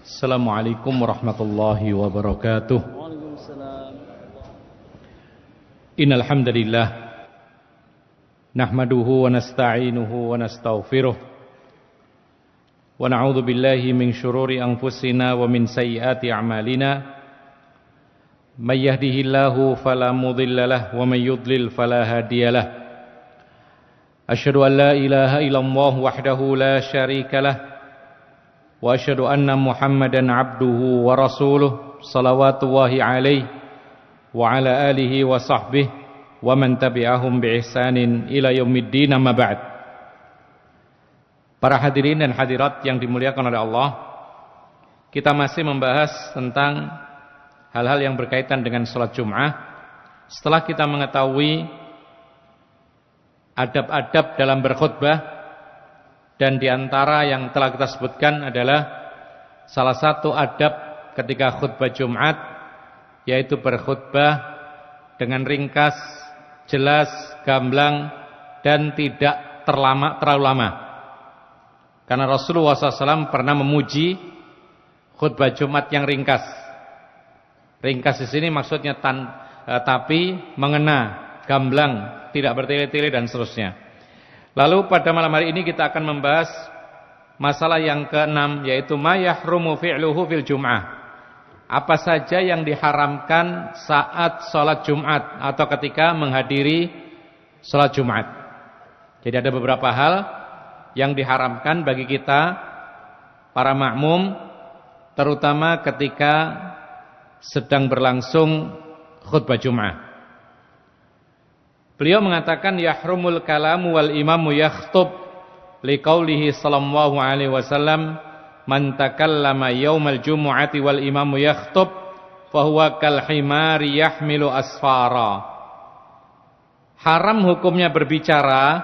Assalamualaikum warahmatullahi wabarakatuh. Waalaikumsalam. Innal hamdalillah nahmaduhu wa nasta'inuhu wa nastaghfiruh wa na'udzu billahi min syururi anfusina wa min sayyiati a'malina. May yahdihillahu fala mudhillalah wa may yudlil fala hadiyalah. Asyhadu an la ilaha illallah wahdahu la syarikalah wa asyhadu anna Muhammadan abduhu wa rasuluh salawatullahi alaihi wa ala alihi wa sahbihi wa man tabi'ahum bi ihsanin ila yaumiddin, amma ba'd. Para hadirin dan hadirat yang dimuliakan oleh Allah, kita masih membahas tentang hal-hal yang berkaitan dengan salat Jum'ah. Setelah kita mengetahui adab-adab dalam berkhutbah, dan diantara yang telah kita sebutkan adalah salah satu adab ketika khutbah Jumat, yaitu berkhutbah dengan ringkas, jelas, gamblang, dan tidak terlalu lama. Karena Rasulullah SAW pernah memuji khutbah Jumat yang ringkas. Ringkas di sini maksudnya tapi mengena, gamblang, tidak bertele-tele dan seterusnya. Lalu pada malam hari ini kita akan membahas masalah yang keenam, yaitu ma yahrumu fi'luhu fil Jum'ah. Apa saja yang diharamkan saat salat Jumat atau ketika menghadiri salat Jumat. Jadi ada beberapa hal yang diharamkan bagi kita para makmum, terutama ketika sedang berlangsung khutbah Jumat. Beliau mengatakan yahrumul kalamu wal imamu yakhtub liqaulihi sallallahu alaihi wasallam man takallama yaumal jumu'ati wal imamu yakhtub fahuwa kal himari yahmilu asfara. Haram hukumnya berbicara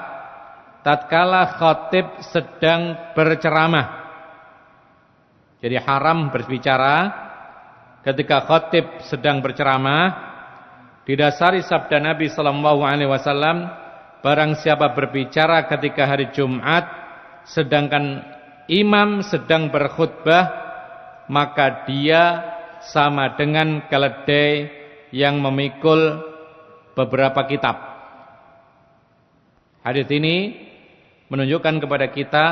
tatkala khatib sedang berceramah. Jadi haram berbicara ketika khatib sedang berceramah. Didasari sabda Nabi sallallahu alaihi wasallam, barang siapa berbicara ketika hari Jumat sedangkan imam sedang berkhutbah, maka dia sama dengan keledai yang memikul beberapa kitab. Hadis ini menunjukkan kepada kita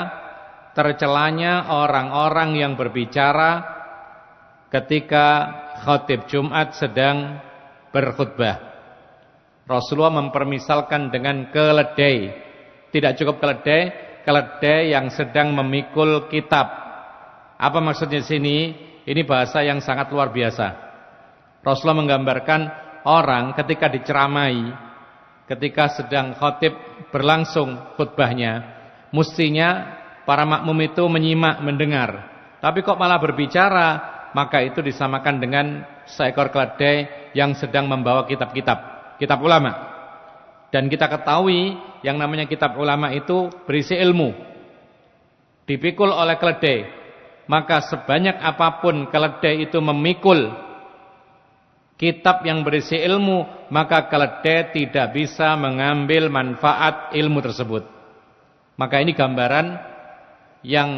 tercelanya orang-orang yang berbicara ketika khatib Jumat sedang berkhutbah. Rasulullah mempermisalkan dengan keledai. Tidak cukup keledai yang sedang memikul kitab. Apa maksudnya di sini? Ini bahasa yang sangat luar biasa. Rasulullah menggambarkan orang ketika diceramai, ketika sedang khatib berlangsung khutbahnya, mestinya para makmum itu menyimak, mendengar. Tapi kok malah berbicara, maka itu disamakan dengan seekor keledai yang sedang membawa kitab ulama. Dan kita ketahui yang namanya kitab ulama itu berisi ilmu, dipikul oleh keledai. Maka sebanyak apapun keledai itu memikul kitab yang berisi ilmu, maka keledai tidak bisa mengambil manfaat ilmu tersebut. Maka ini gambaran yang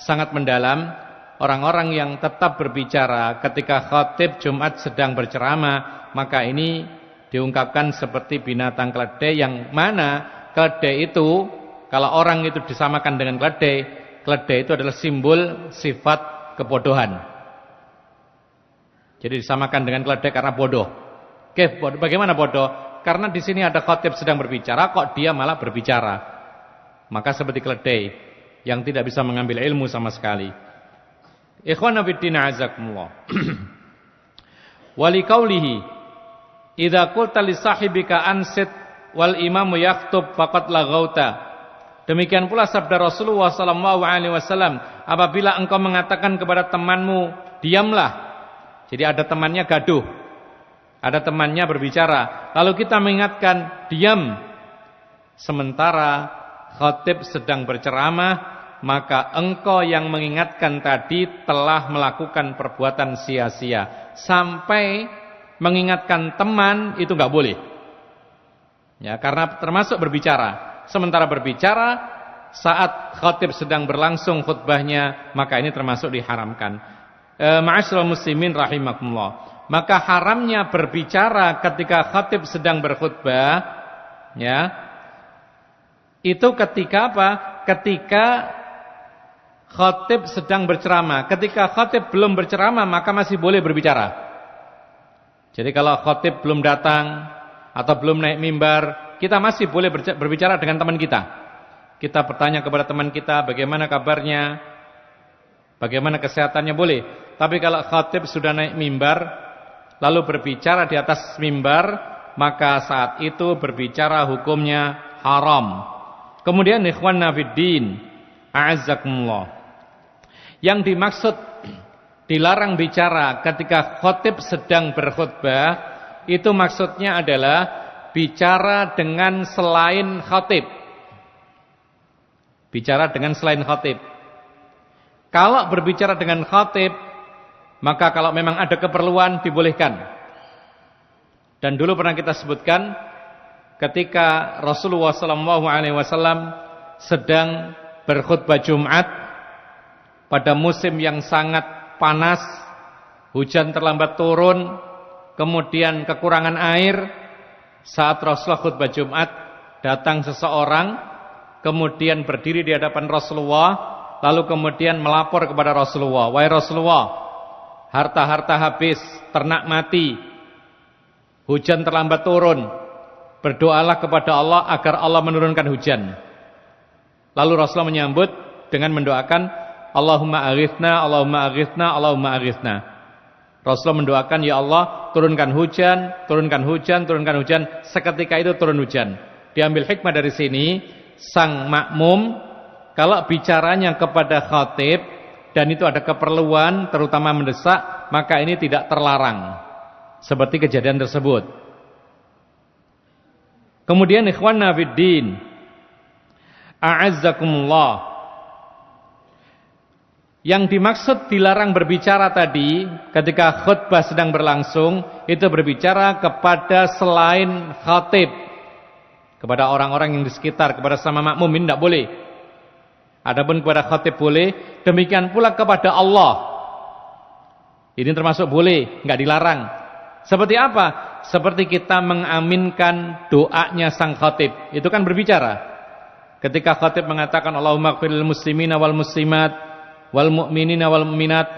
sangat mendalam. Orang-orang yang tetap berbicara ketika khatib Jumat sedang berceramah, maka ini diungkapkan seperti binatang keledai, yang mana keledai itu, kalau orang itu disamakan dengan keledai itu adalah simbol sifat kebodohan. Jadi disamakan dengan keledai karena bodoh. Oke, bagaimana bodoh? Karena di sini ada khatib sedang berbicara, kok dia malah berbicara. Maka seperti keledai yang tidak bisa mengambil ilmu sama sekali. Ikhwana fiddin azakumullah. Wali qaulihi idza qulta li sahibika ansit wal imamu yaktub faqad laghauta. Demikian pula sabda Rasulullah sallallahu alaihi wasallam, apabila engkau mengatakan kepada temanmu diamlah. Jadi ada temannya gaduh, ada temannya berbicara, lalu kita mengingatkan diam sementara khatib sedang berceramah, maka engkau yang mengingatkan tadi telah melakukan perbuatan sia-sia. Sampai mengingatkan teman itu enggak boleh. Ya, karena termasuk berbicara. Sementara berbicara saat khatib sedang berlangsung khutbahnya, maka ini termasuk diharamkan. Ma'asyiral muslimin rahimakumullah, maka haramnya berbicara ketika khatib sedang berkhutbah, ya, itu ketika apa? Ketika khatib sedang berceramah. Ketika khatib belum berceramah maka masih boleh berbicara. Jadi kalau khatib belum datang atau belum naik mimbar, kita masih boleh berbicara dengan teman kita. Kita bertanya kepada teman kita bagaimana kabarnya, bagaimana kesehatannya, boleh. Tapi kalau khatib sudah naik mimbar lalu berbicara di atas mimbar, maka saat itu berbicara hukumnya haram. Kemudian ikhwanna fiddin, a'azzakumullah, yang dimaksud dilarang bicara ketika khatib sedang berkhutbah, itu maksudnya adalah bicara dengan selain khatib. Bicara dengan selain khatib. Kalau berbicara dengan khatib, maka kalau memang ada keperluan dibolehkan. Dan dulu pernah kita sebutkan ketika Rasulullah SAW sedang berkhutbah Jumat pada musim yang sangat panas, hujan terlambat turun, kemudian kekurangan air. Saat Rasulullah khutbah Jumat, datang seseorang, kemudian berdiri di hadapan Rasulullah, lalu kemudian melapor kepada Rasulullah, "Wahai Rasulullah, harta-harta habis, ternak mati, hujan terlambat turun. Berdoalah kepada Allah agar Allah menurunkan hujan." Lalu Rasulullah menyambut dengan mendoakan, "Allahumma aghithna, Allahumma aghithna, Allahumma aghithna." Rasulullah mendoakan, "Ya Allah, turunkan hujan, turunkan hujan, turunkan hujan." Seketika itu turun hujan. Diambil hikmah dari sini, sang makmum kalau bicaranya kepada khatib dan itu ada keperluan terutama mendesak, maka ini tidak terlarang. Seperti kejadian tersebut. Kemudian ikhwanna fiddin, a'azzakumullah, yang dimaksud dilarang berbicara tadi ketika khutbah sedang berlangsung, itu berbicara kepada selain khatib, kepada orang-orang yang di sekitar, kepada sama makmum ini tidak boleh. Adapun kepada khatib boleh, demikian pula kepada Allah. Ini termasuk boleh, enggak dilarang. Seperti apa? Seperti kita mengaminkan doanya sang khatib. Itu kan berbicara. Ketika khatib mengatakan Allahumma ighfirlil muslimina wal muslimat wal mu'minina wal mu'minat,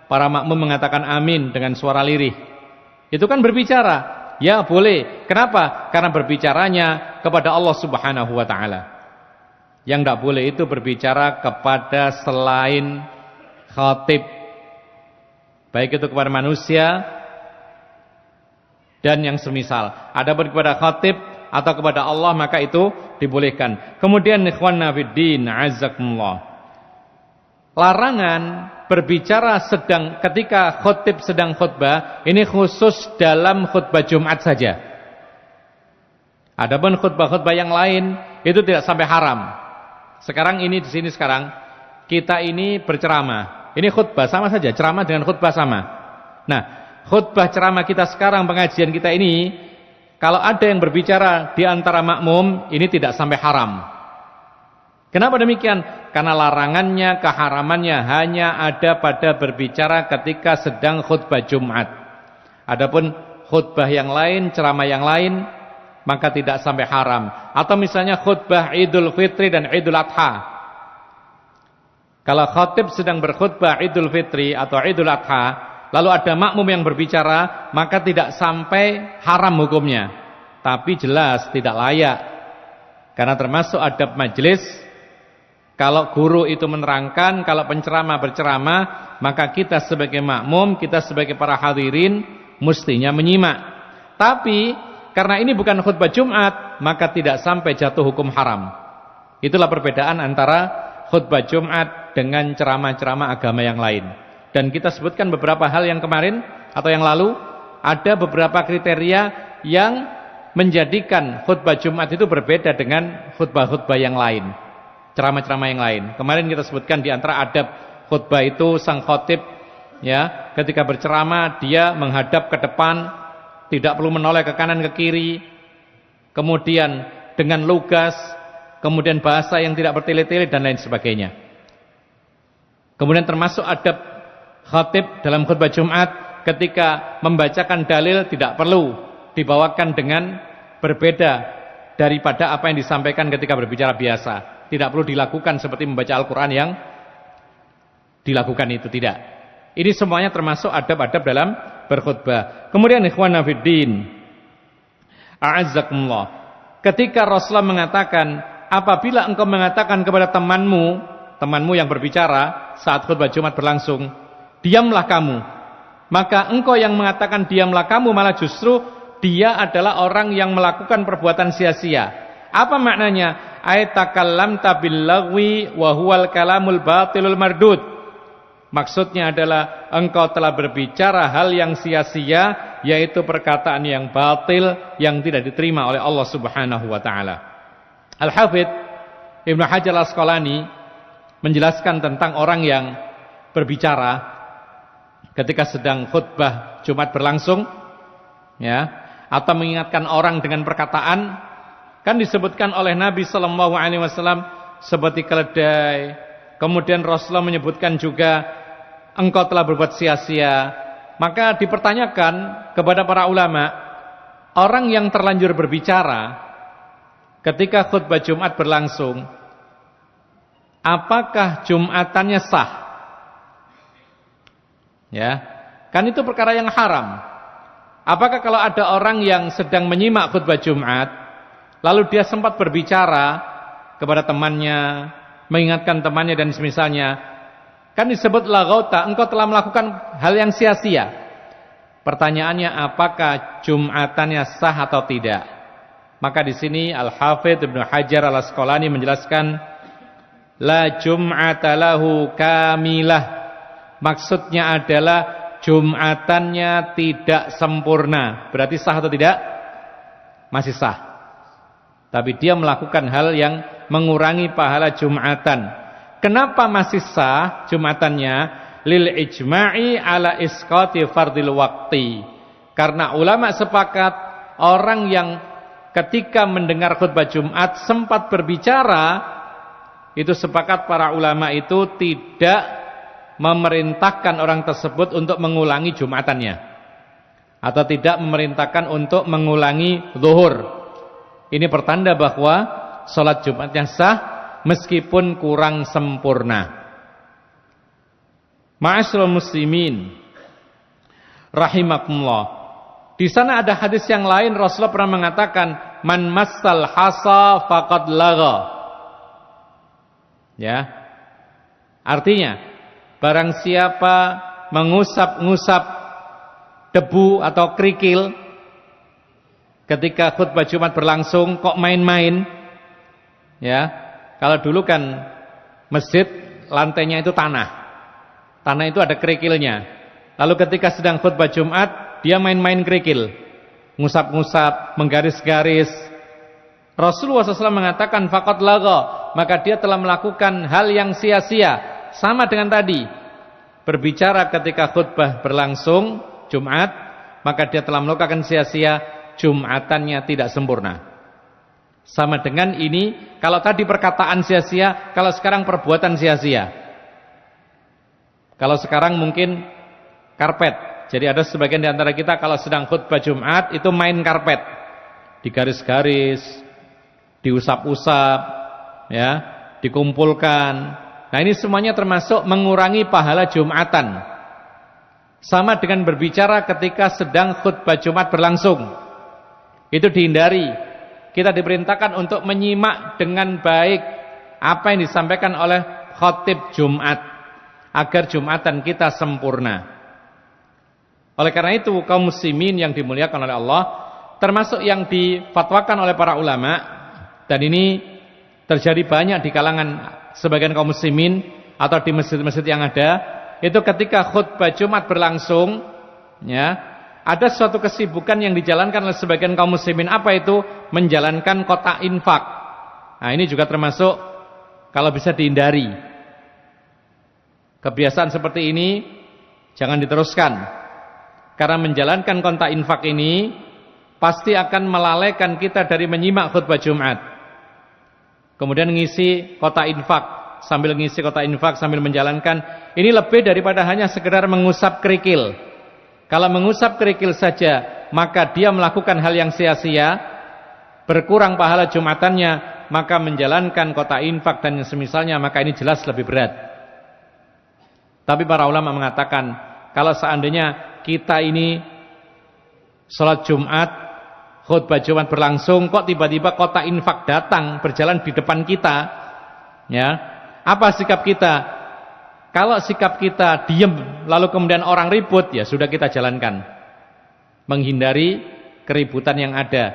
para makmum mengatakan amin dengan suara lirih. Itu kan berbicara. Ya boleh. Kenapa? Karena berbicaranya kepada Allah Subhanahu wa ta'ala. Yang tidak boleh itu berbicara kepada selain khatib, baik itu kepada manusia dan yang semisal. Adapun kepada khatib atau kepada Allah, maka itu dibolehkan. Kemudian ikhwanna fiddin, azzakumullah, larangan berbicara ketika khatib sedang khutbah ini khusus dalam khutbah Jumat saja. Adapun khutbah-khutbah yang lain itu tidak sampai haram. Sekarang ini di sini sekarang kita ini berceramah. Ini khutbah sama saja, ceramah dengan khutbah sama. Nah, khutbah ceramah kita sekarang, pengajian kita ini, kalau ada yang berbicara di antara makmum, ini tidak sampai haram. Kenapa demikian? Karena larangannya, keharamannya hanya ada pada berbicara ketika sedang khutbah Jumat. Adapun khutbah yang lain, ceramah yang lain, maka tidak sampai haram. Atau misalnya khutbah Idul Fitri dan Idul Adha. Kalau khatib sedang berkhutbah Idul Fitri atau Idul Adha, lalu ada makmum yang berbicara, maka tidak sampai haram hukumnya. Tapi jelas tidak layak. Karena termasuk adab majelis, kalau guru itu menerangkan, kalau penceramah berceramah, maka kita sebagai makmum, kita sebagai para hadirin, mestinya menyimak. Tapi karena ini bukan khutbah Jumat, maka tidak sampai jatuh hukum haram. Itulah perbedaan antara khutbah Jumat dengan ceramah-ceramah agama yang lain. Dan kita sebutkan beberapa hal yang kemarin atau yang lalu, ada beberapa kriteria yang menjadikan khutbah Jumat itu berbeda dengan khutbah-khutbah yang lain, ceramah-ceramah yang lain. Kemarin kita sebutkan di antara adab khutbah itu sang khatib, ya, ketika berceramah dia menghadap ke depan, tidak perlu menoleh ke kanan ke kiri, kemudian dengan lugas, kemudian bahasa yang tidak bertele-tele dan lain sebagainya. Kemudian termasuk adab khatib dalam khutbah Jumat ketika membacakan dalil tidak perlu dibawakan dengan berbeda daripada apa yang disampaikan ketika berbicara biasa. Tidak perlu dilakukan seperti membaca Al-Quran yang dilakukan itu, tidak. Ini semuanya termasuk adab-adab dalam berkhutbah. Kemudian ikhwana fiddin, a'azzakumullah, ketika Rasulullah mengatakan, apabila engkau mengatakan kepada temanmu yang berbicara saat khutbah Jumat berlangsung, diamlah kamu, maka engkau yang mengatakan diamlah kamu malah justru dia adalah orang yang melakukan perbuatan sia-sia. Apa maknanya? Ayatakallamta bil lagwi wa huwal kalamul batilul mardud. Maksudnya adalah engkau telah berbicara hal yang sia-sia, yaitu perkataan yang batil yang tidak diterima oleh Allah Subhanahu wa taala. Al-Hafidz Ibnu Hajar Al-Asqalani menjelaskan tentang orang yang berbicara ketika sedang khutbah Jumat berlangsung, ya, atau mengingatkan orang dengan perkataan, kan disebutkan oleh Nabi sallallahu alaihi wasallam seperti keledai. Kemudian Rasulullah menyebutkan juga engkau telah berbuat sia-sia. Maka dipertanyakan kepada para ulama, orang yang terlanjur berbicara ketika khutbah Jumat berlangsung, apakah Jumatannya sah? Ya, kan itu perkara yang haram. Apakah kalau ada orang yang sedang menyimak khutbah Jumat, lalu dia sempat berbicara kepada temannya, mengingatkan temannya dan semisalnya, kan disebut laghauta, engkau telah melakukan hal yang sia-sia. Pertanyaannya, apakah Jumatannya sah atau tidak? Maka di sini Al-Hafidz Ibnu Hajar Al-Asqalani menjelaskan, la jum'ata lahu kamilah. Maksudnya adalah Jumatannya tidak sempurna. Berarti sah atau tidak? Masih sah. Tapi dia melakukan hal yang mengurangi pahala Jumatan. Kenapa masih sah Jumatannya? Lil ijma'i ala isqati fardil waqti. Karena ulama sepakat orang yang ketika mendengar khutbah Jumat sempat berbicara, itu sepakat para ulama itu tidak memerintahkan orang tersebut untuk mengulangi Jumatannya, atau tidak memerintahkan untuk mengulangi zuhur. Ini pertanda bahwa sholat Jumatnya sah meskipun kurang sempurna. Ma'asyiral muslimin rahimakumullah, di sana ada hadis yang lain. Rasulullah pernah mengatakan, man massal hasa faqad lagha. Ya, artinya barang siapa mengusap-ngusap debu atau kerikil ketika khutbah Jumat berlangsung, kok main-main? Ya, kalau dulu kan masjid lantainya itu tanah itu ada kerikilnya. Lalu ketika sedang khutbah Jumat, dia main-main kerikil, ngusap-ngusap, menggaris-garis. Rasulullah SAW mengatakan faqad lagha, maka dia telah melakukan hal yang sia-sia. Sama dengan tadi, berbicara ketika khutbah berlangsung Jumat, maka dia telah melakukan sia-sia, Jumatannya tidak sempurna. Sama dengan ini, kalau tadi perkataan sia-sia, kalau sekarang perbuatan sia-sia. Kalau sekarang mungkin karpet. Jadi ada sebagian di antara kita kalau sedang khutbah Jumat itu main karpet, digaris-garis, diusap-usap, ya, dikumpulkan. Nah, ini semuanya termasuk mengurangi pahala Jumatan. Sama dengan berbicara ketika sedang khutbah Jumat berlangsung. Itu dihindari. Kita diperintahkan untuk menyimak dengan baik apa yang disampaikan oleh khatib Jumat, agar Jumatan kita sempurna. Oleh karena itu, kaum muslimin yang dimuliakan oleh Allah, termasuk yang difatwakan oleh para ulama, dan ini terjadi banyak di kalangan sebagian kaum muslimin atau di masjid-masjid yang ada, itu ketika khutbah Jumat berlangsung, ya, ada suatu kesibukan yang dijalankan oleh sebagian kaum muslimin. Apa itu? Menjalankan kotak infak. Nah, ini juga termasuk kalau bisa dihindari. Kebiasaan seperti ini jangan diteruskan, karena menjalankan kotak infak ini pasti akan melalaikan kita dari menyimak khutbah Jumat. Kemudian ngisi kotak infak sambil ngisi kotak infak, sambil menjalankan, ini lebih daripada hanya sekedar mengusap kerikil. Kalau mengusap kerikil saja, maka dia melakukan hal yang sia-sia, berkurang pahala Jumatannya, maka menjalankan kotak infak dan semisalnya, maka ini jelas lebih berat. Tapi para ulama mengatakan, kalau seandainya kita ini sholat Jumat, khutbah Jumat berlangsung, kok tiba-tiba kotak infak datang berjalan di depan kita, ya, apa sikap kita? Kalau sikap kita diem lalu kemudian orang ribut, ya sudah kita jalankan, menghindari keributan yang ada,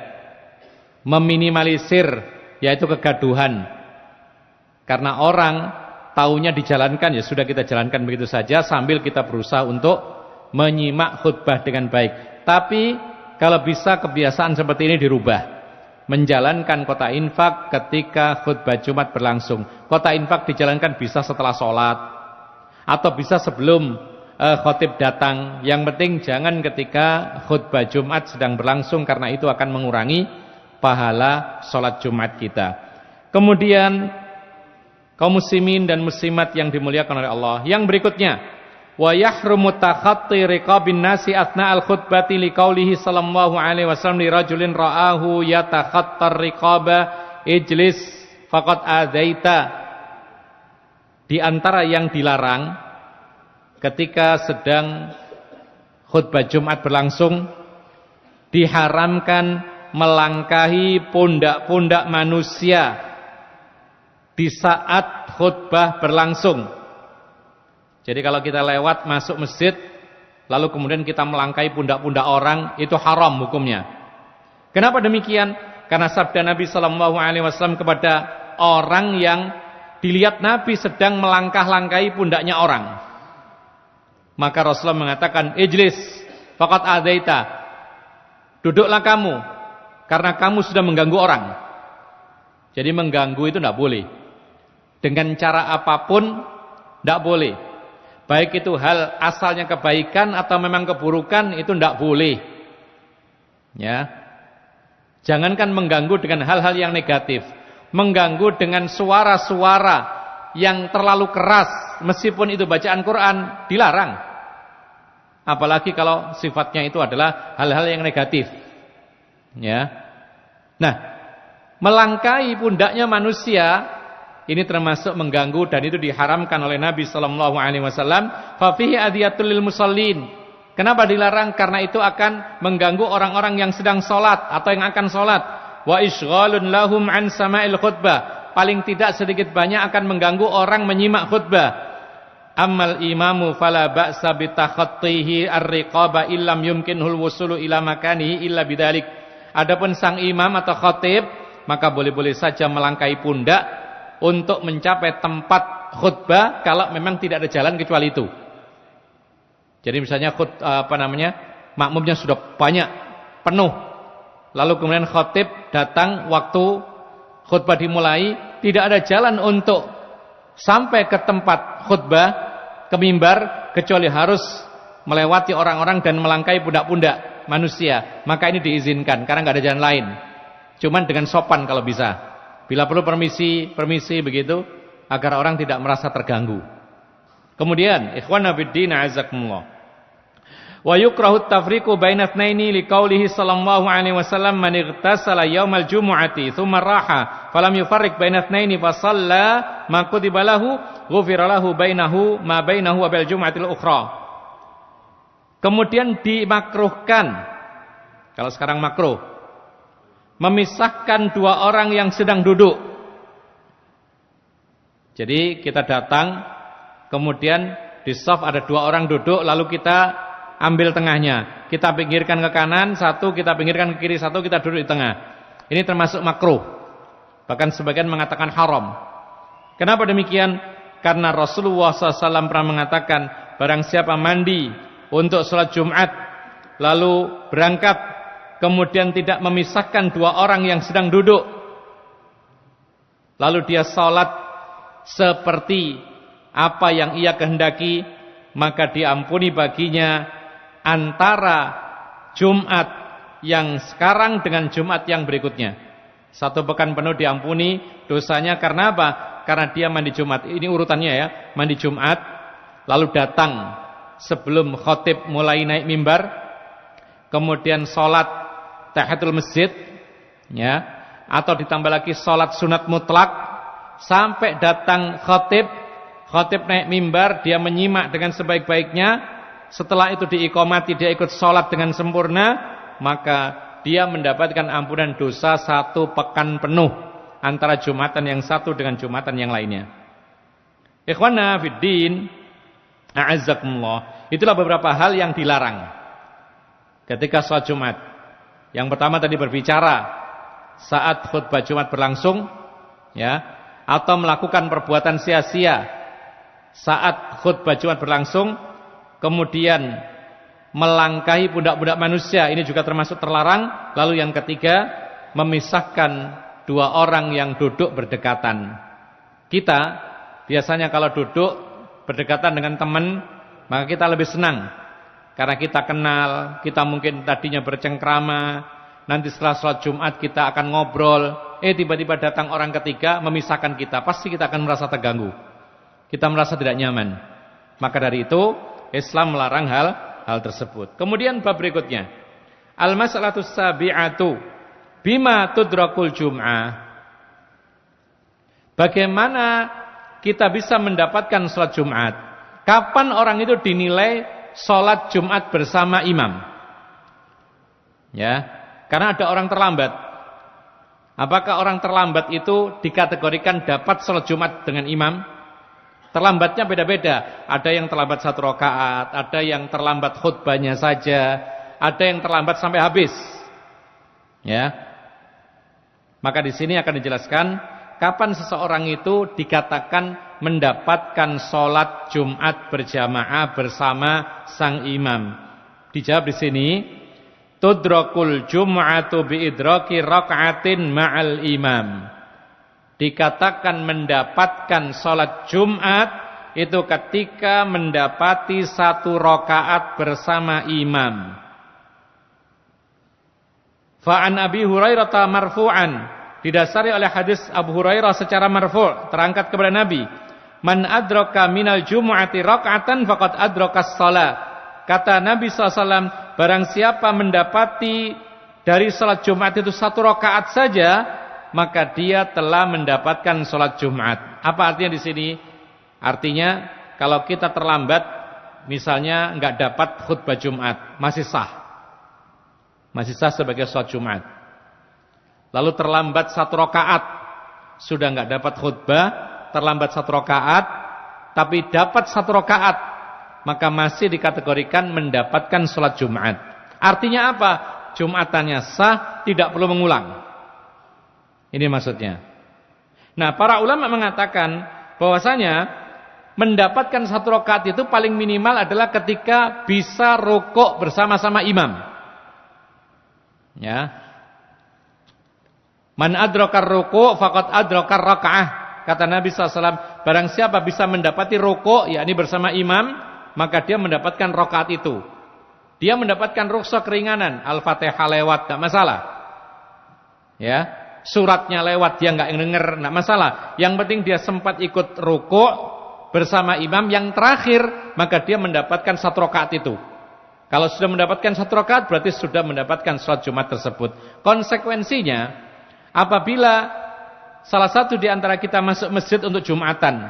meminimalisir yaitu kegaduhan, karena orang taunya dijalankan, ya sudah kita jalankan begitu saja sambil kita berusaha untuk menyimak khutbah dengan baik. Tapi kalau bisa kebiasaan seperti ini dirubah, menjalankan kotak infak ketika khutbah Jumat berlangsung. Kotak infak dijalankan bisa setelah sholat atau bisa sebelum khotib datang. Yang penting jangan ketika khutbah Jumat sedang berlangsung, karena itu akan mengurangi pahala sholat Jumat kita. Kemudian kaum muslimin dan muslimat yang dimuliakan oleh Allah, yang berikutnya, wa yahrumu takhatti riqabin nasi athna'al khutbati liqaulihi sallallahu alaihi wasallam li rajulin ra'ahu yatakhattar riqaba ijlis faqad adaita. Di antara yang dilarang ketika sedang khutbah Jumat berlangsung, diharamkan melangkahi pundak-pundak manusia di saat khutbah berlangsung. Jadi kalau kita lewat masuk masjid lalu kemudian kita melangkahi pundak-pundak orang, itu haram hukumnya. Kenapa demikian? Karena sabda Nabi sallallahu alaihi wasallam kepada orang yang dilihat Nabi sedang melangkah-langkahi pundaknya orang, maka Rasulullah mengatakan, ijlis faqad adaita, duduklah kamu karena kamu sudah mengganggu orang. Jadi mengganggu itu tidak boleh, dengan cara apapun tidak boleh. Baik itu hal asalnya kebaikan atau memang keburukan, itu tidak boleh. Ya, jangankan mengganggu dengan hal-hal yang negatif, mengganggu dengan suara-suara yang terlalu keras, meskipun itu bacaan Quran, dilarang. Apalagi kalau sifatnya itu adalah hal-hal yang negatif. Ya. Nah, melangkahi pundaknya manusia ini termasuk mengganggu, dan itu diharamkan oleh Nabi sallallahu alaihi wasallam. Fa fihi adiyatul lil musallin. Kenapa dilarang? Karena itu akan mengganggu orang-orang yang sedang salat atau yang akan salat. Wa isghalun lahum an sama'il khutbah. Paling tidak sedikit banyak akan mengganggu orang menyimak khutbah. Ammal imamu fala ba'sa bi takhattihi ar-riqaba illam yumkinhul wusulu ila makanihi illa bidzalik. Adapun sang imam atau khatib, maka boleh-boleh saja melangkahi pundak untuk mencapai tempat khutbah kalau memang tidak ada jalan kecuali itu. Jadi misalnya makmumnya sudah banyak, penuh, lalu kemudian khatib datang waktu khutbah dimulai, tidak ada jalan untuk sampai ke tempat khutbah, ke mimbar, kecuali harus melewati orang-orang dan melangkahi pundak-pundak manusia, maka ini diizinkan karena nggak ada jalan lain. Cuman dengan sopan kalau bisa. Bila perlu permisi begitu, agar orang tidak merasa terganggu. Kemudian, ikhwana fiddin azakumullah. Wa yukrahu at-tafriqu baina itsnaini liqaulihi sallallahu alaihi wasallam man igtasala yaumal jumu'ati tsumma raha falam yufarriq baina itsnaini fa shalla ma kutiba lahu ghufira lahu bainahu ma bainahu wa bil jum'atil ukhra. Kemudian dimakruhkan, kalau sekarang makruh, memisahkan dua orang yang sedang duduk. Jadi kita datang, kemudian di shaf ada dua orang duduk, lalu kita ambil tengahnya, kita pinggirkan ke kanan satu, kita pinggirkan ke kiri satu, kita duduk di tengah. Ini termasuk makruh, bahkan sebagian mengatakan haram. Kenapa demikian? Karena Rasulullah SAW pernah mengatakan, barang siapa mandi untuk sholat Jumat lalu berangkat, kemudian tidak memisahkan dua orang yang sedang duduk, lalu dia sholat seperti apa yang ia kehendaki, maka diampuni baginya antara Jumat yang sekarang dengan Jumat yang berikutnya. 1 pekan penuh diampuni dosanya. Karena apa? karena dia mandi Jumat. Ini urutannya ya, mandi Jumat, lalu datang sebelum khatib mulai naik mimbar, kemudian sholat tahiyatul masjid, ya, atau ditambah lagi sholat sunat mutlak, sampai datang khatib naik mimbar, dia menyimak dengan sebaik-baiknya, setelah itu diiqamati, dia ikut sholat dengan sempurna, maka dia mendapatkan ampunan dosa 1 pekan penuh antara Jumatan yang satu dengan Jumatan yang lainnya. Ikhwana fiddin, a'azzakumullah. Itulah beberapa hal yang dilarang ketika sholat Jumat. Yang pertama tadi berbicara saat khutbah Jumat berlangsung, ya, atau melakukan perbuatan sia-sia saat khutbah Jumat berlangsung, kemudian melangkahi pundak-pundak manusia, ini juga termasuk terlarang. Lalu yang ketiga, memisahkan 2 orang yang duduk berdekatan. Kita biasanya kalau duduk berdekatan dengan teman, maka kita lebih senang karena kita kenal, kita mungkin tadinya bercengkrama, nanti setelah sholat Jumat kita akan ngobrol, tiba-tiba datang orang ketiga memisahkan kita, pasti kita akan merasa terganggu, kita merasa tidak nyaman. Maka dari itu Islam melarang hal tersebut. Kemudian bab berikutnya, al-mas'alatus sabi'atu bima tudrakul jum'ah. Bagaimana kita bisa mendapatkan sholat Jumat? Kapan orang itu dinilai sholat Jumat bersama imam? Ya, karena ada orang terlambat. Apakah orang terlambat itu dikategorikan dapat sholat Jumat dengan imam? Terlambatnya beda-beda. Ada yang terlambat 1 rakaat, ada yang terlambat khutbahnya saja, ada yang terlambat sampai habis. Ya. Maka di sini akan dijelaskan kapan seseorang itu dikatakan mendapatkan sholat Jumat berjamaah bersama sang imam. Dijawab di sini, tudrakul jum'atu biidraki raka'atin ma'al imam. Dikatakan mendapatkan sholat Jumat itu ketika mendapati 1 rakaat bersama imam. Fa'an Abi Hurairah marfu'an, didasari oleh hadis Abu Hurairah secara marfu', terangkat kepada Nabi, man adraka minal jumu'ati raka'atan faqad adrakas shalah. Kata Nabi SAW, barang siapa mendapati dari sholat Jumat itu 1 rakaat saja, maka dia telah mendapatkan sholat Jumat. Apa artinya di sini? Artinya kalau kita terlambat, misalnya nggak dapat khutbah Jumat, masih sah sebagai sholat Jumat. Lalu terlambat 1 rakaat, sudah nggak dapat khutbah, terlambat 1 rakaat, tapi dapat 1 rakaat, maka masih dikategorikan mendapatkan sholat Jumat. Artinya apa? Jumatannya sah, tidak perlu mengulang. Ini maksudnya. Nah, para ulama mengatakan bahwasanya mendapatkan 1 rakaat itu paling minimal adalah ketika bisa rukuk bersama-sama imam. Ya. Man adrakar ruku' faqad adrakar raka'ah. Kata Nabi SAW, barang siapa bisa mendapati rukuk, yakni bersama imam, maka dia mendapatkan rakaat itu. Dia mendapatkan rukhsah keringanan, Al-Fatihah lewat, enggak masalah. Ya. Suratnya lewat, dia enggak denger, enggak masalah. Yang penting dia sempat ikut rukuk bersama imam yang terakhir, maka dia mendapatkan 1 rakaat itu. Kalau sudah mendapatkan 1 rakaat, berarti sudah mendapatkan sholat Jumat tersebut. Konsekuensinya, apabila salah satu di antara kita masuk masjid untuk Jumatan,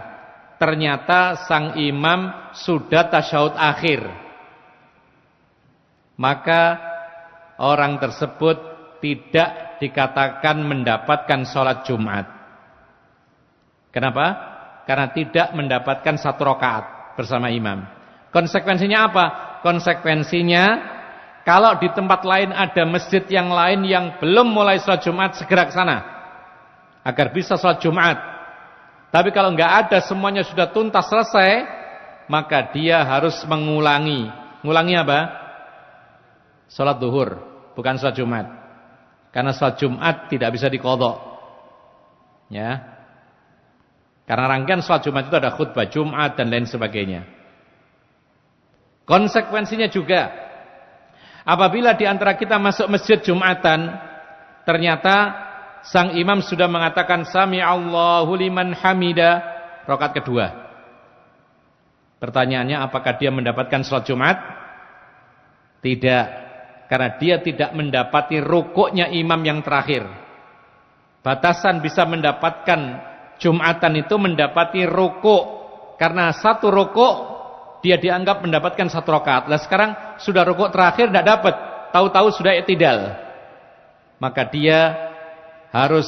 ternyata sang imam sudah tasyahud akhir, maka orang tersebut tidak dikatakan mendapatkan sholat Jumat. Kenapa? Karena tidak mendapatkan 1 rakaat bersama imam. Konsekuensinya apa? Konsekuensinya, kalau di tempat lain ada masjid yang lain yang belum mulai sholat Jumat, segera ke sana agar bisa sholat Jumat. Tapi kalau enggak ada, semuanya sudah tuntas selesai, maka dia harus mengulangi. Ngulangi apa? Sholat duhur, bukan sholat Jumat. Karena sholat Jumat tidak bisa diqadha. Ya. Karena rangkaian sholat Jumat itu ada khutbah Jumat dan lain sebagainya. Konsekuensinya juga, apabila di antara kita masuk masjid Jumatan, ternyata sang imam sudah mengatakan sami Allahu liman hamida, rakaat kedua. Pertanyaannya, apakah dia mendapatkan salat Jumat? Tidak, karena dia tidak mendapati rukuknya imam yang terakhir. Batasan bisa mendapatkan Jumatan itu mendapati rukuk, karena satu rukuk dia dianggap mendapatkan satu rakaat. Lah sekarang sudah rukuk terakhir tidak dapat, tahu-tahu sudah i'tidal. Maka dia harus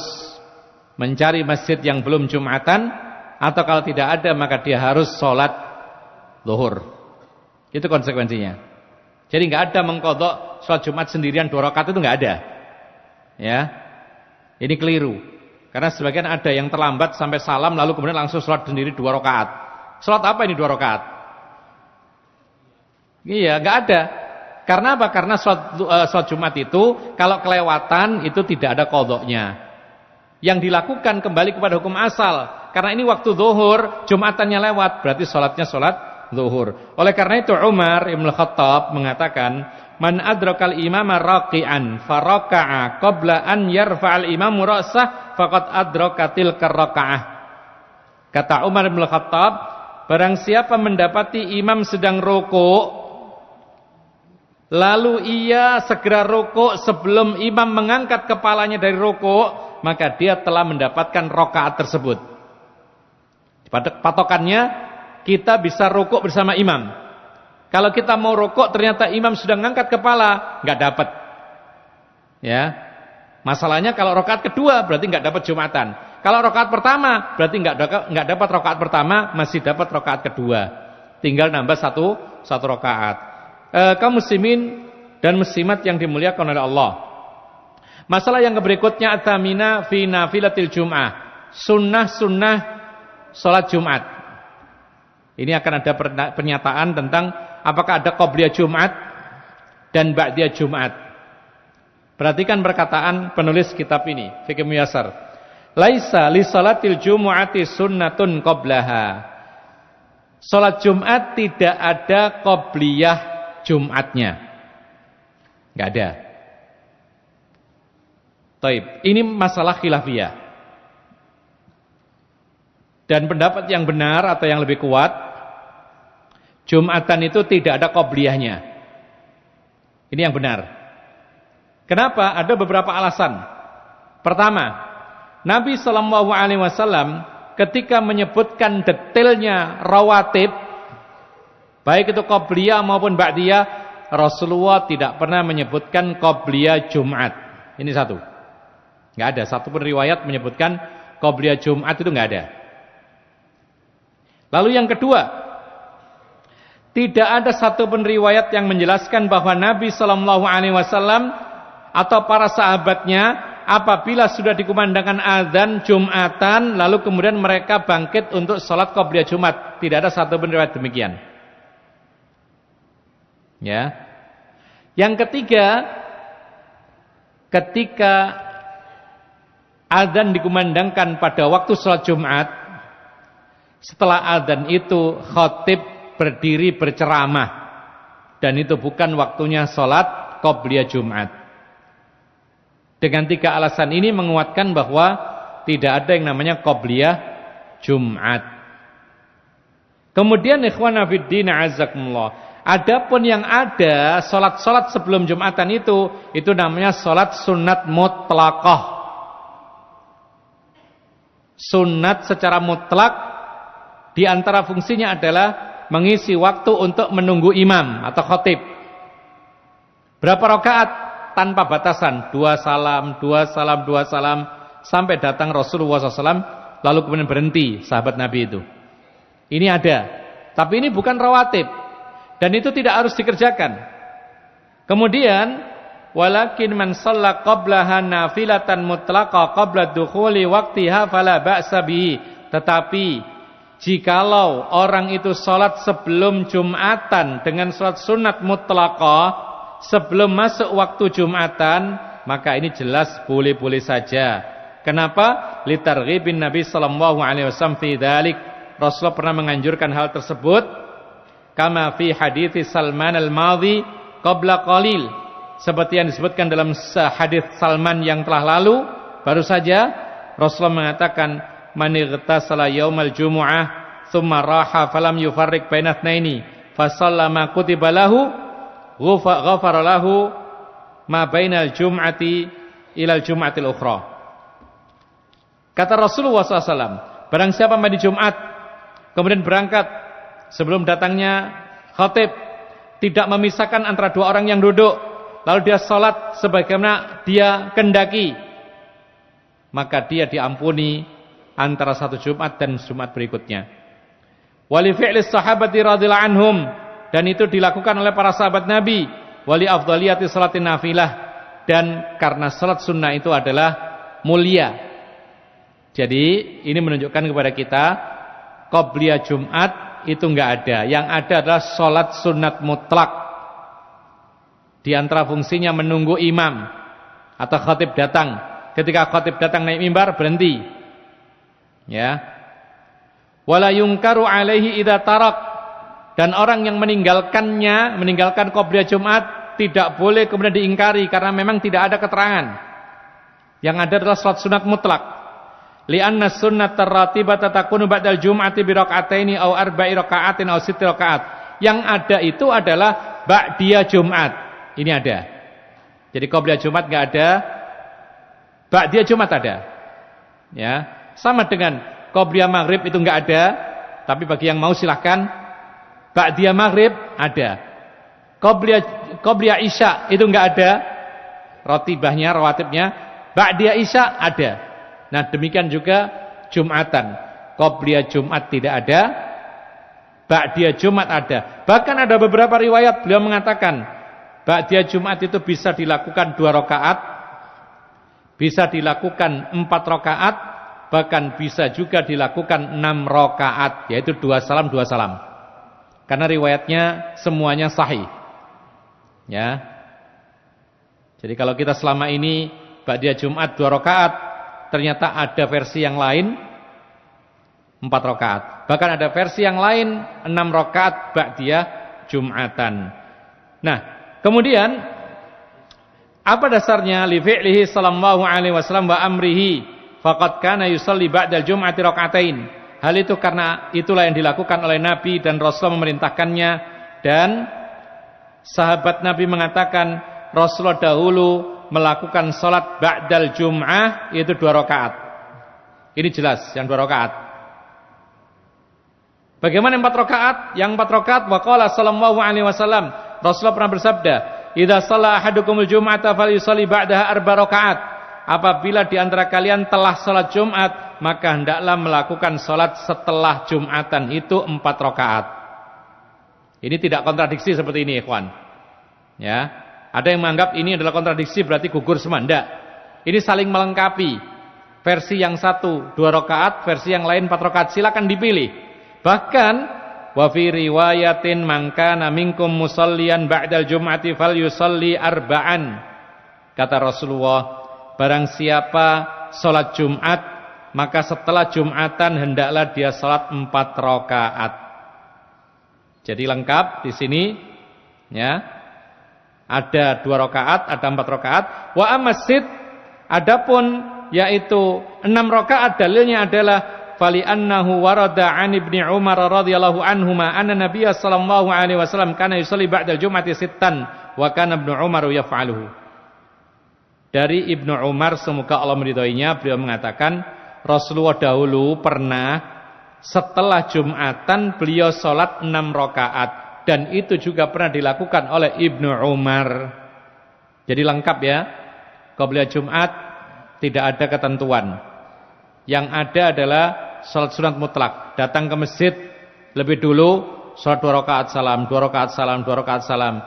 mencari masjid yang belum Jumatan, atau kalau tidak ada maka dia harus sholat zuhur. Itu konsekuensinya. Jadi nggak ada mengqadha sholat Jumat sendirian 2 rakaat, itu nggak ada. Ya, ini keliru. Karena sebagian ada yang terlambat sampai salam lalu kemudian langsung sholat sendiri 2 rakaat. Sholat apa ini 2 rakaat? Iya, nggak ada. Karena apa? Karena sholat Jumat itu kalau kelewatan itu tidak ada qadhanya. Yang dilakukan kembali kepada hukum asal. Karena ini waktu zuhur, Jumatannya lewat, berarti sholatnya sholat zuhur. Oleh karena itu Umar Ibn Khattab mengatakan, man adrakal imama raqi'an faraka'a qabla an yarfa'al imamu ra'sah faqad adrakatil karraka'ah. Kata Umar Ibn Khattab, barang siapa mendapati imam sedang rukuk lalu ia segera rukuk sebelum imam mengangkat kepalanya dari rukuk, maka dia telah mendapatkan rakaat tersebut. Patokannya kita bisa rukuk bersama imam. Kalau kita mau rukuk ternyata imam sudah mengangkat kepala, nggak dapat. Ya. Masalahnya kalau rakaat kedua berarti nggak dapat Jumatan. Kalau rakaat pertama berarti nggak dapat rakaat pertama, masih dapat rakaat kedua. Tinggal nambah satu rakaat. Kaum muslimin dan muslimat yang dimuliakan oleh Allah. Masalah yang berikutnya at-tamina fi nafilatil jum'ah. Sunnah-sunnah salat Jumat. Ini akan ada pernyataan tentang apakah ada qabliyah Jumat dan ba'diyah Jumat. Perhatikan perkataan penulis kitab ini, Fiqh Muyassar. Laisa li salatil jumu'ati sunnatun qablaha. Salat Jumat tidak ada qabliyah Jumatnya. Enggak ada. Taib, ini masalah khilafiyah. Dan pendapat yang benar atau yang lebih kuat, Jumatan itu tidak ada qabliyahnya. Ini yang benar. Kenapa? Ada beberapa alasan. Pertama, Nabi SAW ketika menyebutkan detailnya rawatib, baik itu qabliyah maupun ba'diyah, Rasulullah tidak pernah menyebutkan qabliyah Jumat. Ini satu. Enggak ada satupun riwayat menyebutkan qabliyah Jumat, itu enggak ada. Lalu yang kedua, tidak ada satupun riwayat yang menjelaskan bahwa Nabi SAW atau para sahabatnya apabila sudah dikumandangkan azan Jumatan lalu kemudian mereka bangkit untuk sholat qabliyah Jumat. Tidak ada satupun riwayat demikian. Ya. Yang ketiga, ketika azan dikumandangkan pada waktu sholat Jumat, setelah azan itu khatib berdiri berceramah, dan itu bukan waktunya sholat qabliyah Jumat. Dengan 3 alasan ini menguatkan bahwa tidak ada yang namanya qabliyah Jumat. Kemudian ikhwana fiddin azakumullah, adapun yang ada sholat-sholat sebelum Jumatan itu namanya sholat sunat mutlaqah. Sunat secara mutlak, di antara fungsinya adalah mengisi waktu untuk menunggu imam atau khatib. Berapa rakaat? Tanpa batasan, 2 salam, 2 salam, 2 salam, sampai datang Rasulullah SAW, lalu kemudian berhenti sahabat Nabi itu. Ini ada, tapi ini bukan rawatib, dan itu tidak harus dikerjakan. Kemudian, walakin man shalla qablaha nafilatan mutlaqa qabla dukhuli waqtiha fala ba'sa bihi. Tetapi jikalau orang itu sholat sebelum Jumatan dengan sholat sunat mutlaqah sebelum masuk waktu Jumatan, maka ini jelas boleh-boleh saja. Kenapa? Litarghibin Nabi sallallahu alaihi wasallam fi dzalik. Rasulullah pernah menganjurkan hal tersebut, kama fi hadits Salman al-madhi qabla qalil, seperti yang disebutkan dalam hadis Salman yang telah lalu, Baru saja Rasulullah mengatakan, "Man igtasala yaumal jumu'ah tsumma raha falam yufarriq baina itsnaini fa sallama kutiba lahu ghafara lahu ma bainal jum'ati ilal jum'atil ukhra." Kata Rasulullah SAW, barang siapa mandi Jumat kemudian berangkat sebelum datangnya khatib, tidak memisahkan antara dua orang yang duduk, lalu dia sholat sebagaimana dia kendaki, maka dia diampuni antara satu Jumat dan Jumat berikutnya. Wali fi'lis sahabati radhiyallahu anhum, dan itu dilakukan oleh para sahabat Nabi. Wali afdaliyati salatin nafilah, dan karena salat sunnah itu adalah mulia. Jadi ini menunjukkan kepada kita qobliyah Jumat itu enggak ada. Yang ada adalah salat sunat mutlak. Di antara fungsinya menunggu imam atau khatib datang. Ketika khatib datang naik mimbar, berhenti. Ya. Wala yungkaru alaihi idza tarak, dan orang yang meninggalkan qobliyah Jumat tidak boleh kemudian diingkari karena memang tidak ada keterangan. Yang ada adalah salat sunat mutlak. Li'anna sunnat ar-ratibata takunu ba'dal jum'ati bi raka'ataini aw arba'i raka'atin aw sitti raka'at. Yang ada itu adalah ba'diyah Jumat. Ini ada. Jadi qobliyah Jumat enggak ada, ba'diyah Jumat ada. Ya, sama dengan qobliyah Maghrib itu enggak ada, tapi bagi yang mau silahkan ba'diyah Maghrib ada. Qobliyah Isya itu enggak ada, rawatibnya, ba'diyah Isya ada. Nah, demikian juga Jumatan. Qobliyah Jumat tidak ada, ba'diyah Jumat ada. Bahkan ada beberapa riwayat beliau mengatakan ba'diyah Jumat itu bisa dilakukan 2 rakaat, bisa dilakukan 4 rakaat, bahkan bisa juga dilakukan 6 rakaat, yaitu 2 salam 2 salam. Karena riwayatnya semuanya sahih. Ya. Jadi kalau kita selama ini ba'diyah Jumat 2 rakaat, ternyata ada versi yang lain 4 rakaat. Bahkan ada versi yang lain 6 rakaat ba'diyah Jumatan. Nah, kemudian apa dasarnya? Li fi'lihi sallallahu alaihi wasallam wa amrihi faqad kana yusalli ba'dal jum'ati raka'atain. Hal itu karena itulah yang dilakukan oleh Nabi dan Rasulullah memerintahkannya, dan sahabat Nabi mengatakan Rasulullah dahulu melakukan salat ba'dal jum'ah yaitu 2 rakaat. Ini jelas yang 2 rakaat. Bagaimana 4 rakaat? Yang 4 rakaat waqala sallallahu alaihi wasallam, Rasulullah pernah bersabda, "Idza shalla ahadukumul jum'ata falyusalli ba'daha 4 rakaat." Apabila di antara kalian telah salat Jumat, maka hendaklah melakukan salat setelah Jumatan itu 4 rakaat. Ini tidak kontradiksi seperti ini, ikhwan. Ya. Ada yang menganggap ini adalah kontradiksi berarti gugur semua. Tidak. Ini saling melengkapi. Versi yang satu 2 rakaat, versi yang lain 4 rakaat. Silakan dipilih. Bahkan wa fi riwayatin man kana minkum musalliyan ba'dal jum'ati falyusalli arba'an. Kata Rasulullah, barang siapa salat Jumat, maka setelah Jumatan hendaklah dia salat 4 rakaat. Jadi lengkap di sini, ya. Ada 2 rakaat, ada 4 rakaat. Wa amasid, adapun yaitu 6 rakaat, dalilnya adalah fali annahu warada an ibni Umar radhiyallahu anhuma anna Nabiyya sallallahu alaihi wasallam kana yusalli ba'dal jum'ati sittan wa kana ibnu Umar yaf'aluhu. Dari Ibnu Umar, semoga Allah meridhoinya, beliau mengatakan Rasulullah dahulu pernah setelah Jumatan beliau salat 6 rakaat. Dan itu juga pernah dilakukan oleh Ibnu Umar. Jadi lengkap ya. Qobliyah Jumat tidak ada ketentuan. Yang ada adalah salat sunat mutlak. Datang ke masjid lebih dulu, salat 2 rakaat salam, 2 rakaat salam, 2 rakaat salam.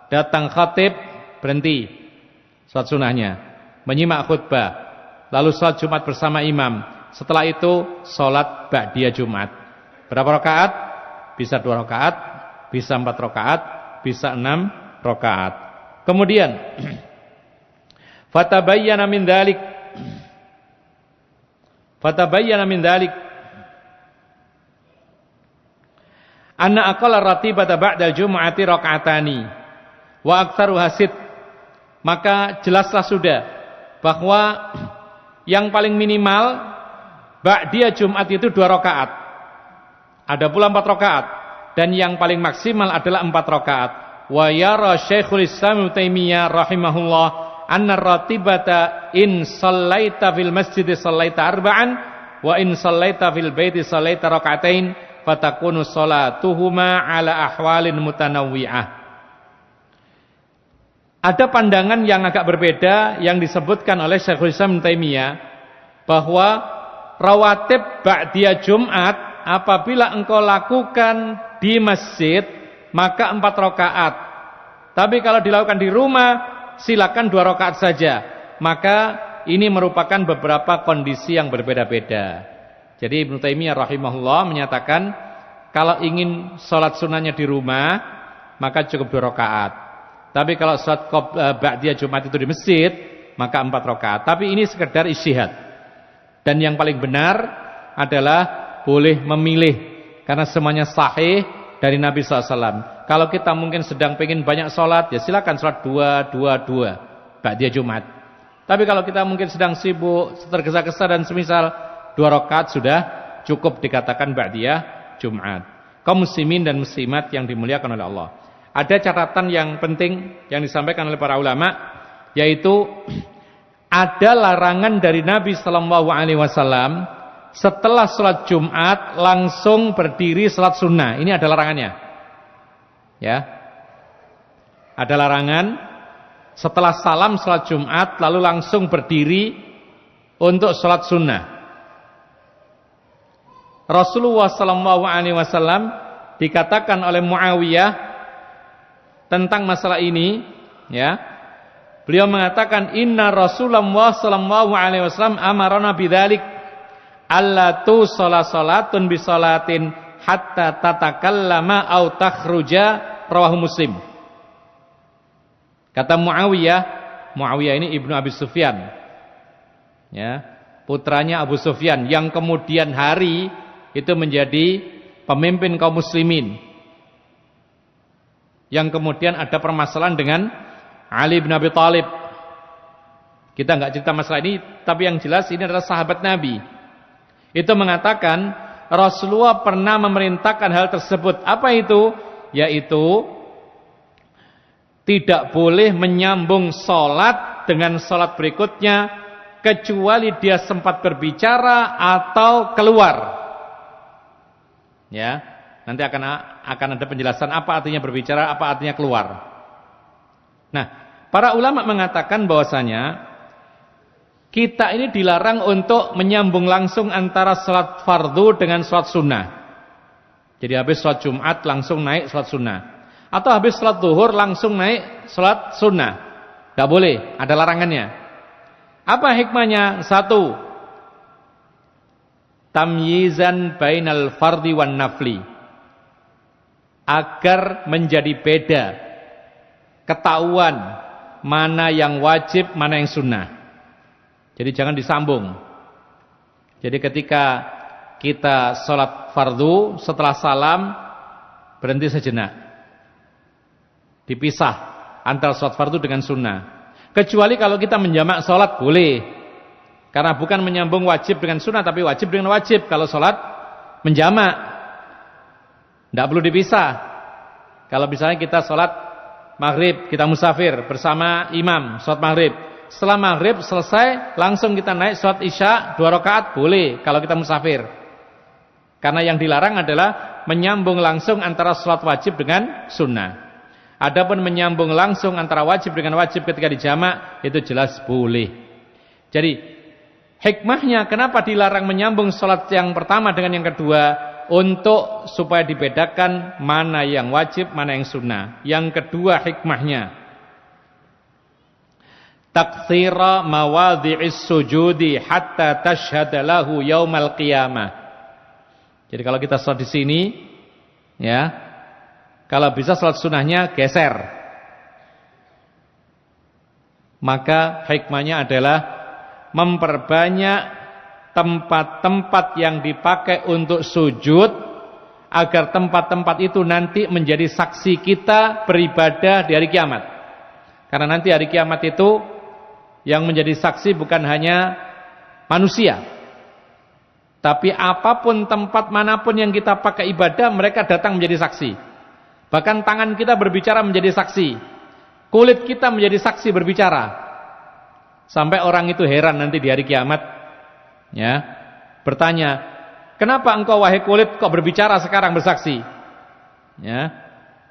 Datang khatib, berhenti salat sunahnya, menyimak khutbah, lalu salat Jumat bersama imam. Setelah itu salat ba'diyah Jumat. Berapa rakaat? Bisa 2 rakaat, bisa 4 rakaat, bisa 6 rakaat. Kemudian fatabayyana min dzalik anna aqalla ratibata ba'dal jumu'ati raka'atani wa aktsaru hasid. Maka jelaslah sudah bahwa yang paling minimal ba'diyah Jumat itu 2 rakaat. Ada pula 4 rakaat, dan yang paling maksimal adalah 4 rakaat. Wa yara Syekhul Islam Ibnu Taimiyah rahimahullah anna ratibata in shallaita fil masjid shallaita arba'an wa in shallaita fil baiti shallaita raka'atain fatakunu sholatuhuma ala ahwalin mutanawwi'ah. Ada pandangan yang agak berbeda yang disebutkan oleh Syekhul Islam Ibnu Taimiyah bahwa rawatib ba'diyah Jumat apabila engkau lakukan di masjid maka 4 rakaat. Tapi kalau dilakukan di rumah silakan 2 rakaat saja. Maka ini merupakan beberapa kondisi yang berbeda-beda. Jadi Ibnu Taimiyah rahimahullah menyatakan kalau ingin sholat sunnahnya di rumah maka cukup 2 rakaat. Tapi kalau sholat ba'diyah Jumat itu di masjid maka 4 rakaat. Tapi ini sekedar ijtihad. Dan yang paling benar adalah boleh memilih karena semuanya sahih dari Nabi SAW. Kalau kita mungkin sedang pengen banyak sholat, ya silakan sholat 2 ba'diyah Jumat. Tapi kalau kita mungkin sedang sibuk, tergesa-gesa dan semisal 2 rakaat sudah cukup dikatakan ba'diyah Jumat. Kaum muslimin dan muslimat yang dimuliakan oleh Allah. Ada catatan yang penting yang disampaikan oleh para ulama, yaitu ada larangan dari Nabi SAW setelah sholat Jumat langsung berdiri sholat sunnah. Ini ada larangannya. Ya, ada larangan setelah salam sholat Jumat lalu langsung berdiri untuk sholat sunnah. Rasulullah SAW dikatakan oleh Muawiyah tentang masalah ini, ya, beliau mengatakan inna Rasulullah SAW amarana bidzalik alla tu salatun bi salatin hatta tatakallama au takhruja, rawahu Muslim. Kata Muawiyah ini ibnu Abi Sufyan, ya, putranya Abu Sufyan yang kemudian hari itu menjadi pemimpin kaum muslimin, yang kemudian ada permasalahan dengan Ali bin Abi Thalib. Kita enggak cerita masalah ini, tapi yang jelas ini adalah sahabat Nabi. Itu mengatakan Rasulullah pernah memerintahkan hal tersebut. Apa itu? Yaitu tidak boleh menyambung sholat dengan sholat berikutnya kecuali dia sempat berbicara atau keluar. Ya, nanti akan ada penjelasan apa artinya berbicara, apa artinya keluar. Nah, para ulama mengatakan bahwasanya kita ini dilarang untuk menyambung langsung antara sholat fardu dengan sholat sunnah. Jadi habis sholat Jumat langsung naik sholat sunnah, atau habis sholat zuhur langsung naik sholat sunnah. Tidak boleh, ada larangannya. Apa hikmahnya? 1, tamyizan bainal fardi wan nafli, agar menjadi beda, ketahuan mana yang wajib, mana yang sunnah. Jadi jangan disambung. Jadi ketika kita sholat fardu, setelah salam berhenti sejenak, dipisah antara sholat fardu dengan sunnah. Kecuali kalau kita menjamak sholat boleh, karena bukan menyambung wajib dengan sunnah, tapi wajib dengan wajib. Kalau sholat menjamak tidak perlu dipisah. Kalau misalnya kita sholat maghrib, kita musafir bersama imam sholat maghrib, setelah maghrib selesai langsung kita naik sholat isya 2 rakaat boleh kalau kita musafir. Karena yang dilarang adalah menyambung langsung antara sholat wajib dengan sunnah. Adapun menyambung langsung antara wajib dengan wajib ketika dijamak itu jelas boleh. Jadi hikmahnya kenapa dilarang menyambung sholat yang pertama dengan yang kedua, untuk supaya dibedakan mana yang wajib, mana yang sunnah. Yang kedua hikmahnya, taktsira mawadhi'is sujudi hatta tashhada lahu yaumal qiyamah. Jadi kalau kita sholat di sini, ya, kalau bisa sholat sunnahnya geser. Maka hikmahnya adalah memperbanyak tempat-tempat yang dipakai untuk sujud, agar tempat-tempat itu nanti menjadi saksi kita beribadah di hari kiamat. Karena nanti hari kiamat itu yang menjadi saksi bukan hanya manusia. Tapi apapun tempat manapun yang kita pakai ibadah, mereka datang menjadi saksi. Bahkan tangan kita berbicara menjadi saksi. Kulit kita menjadi saksi berbicara. Sampai orang itu heran nanti di hari kiamat, ya, bertanya, kenapa engkau wahai kulit kok berbicara sekarang bersaksi? Ya.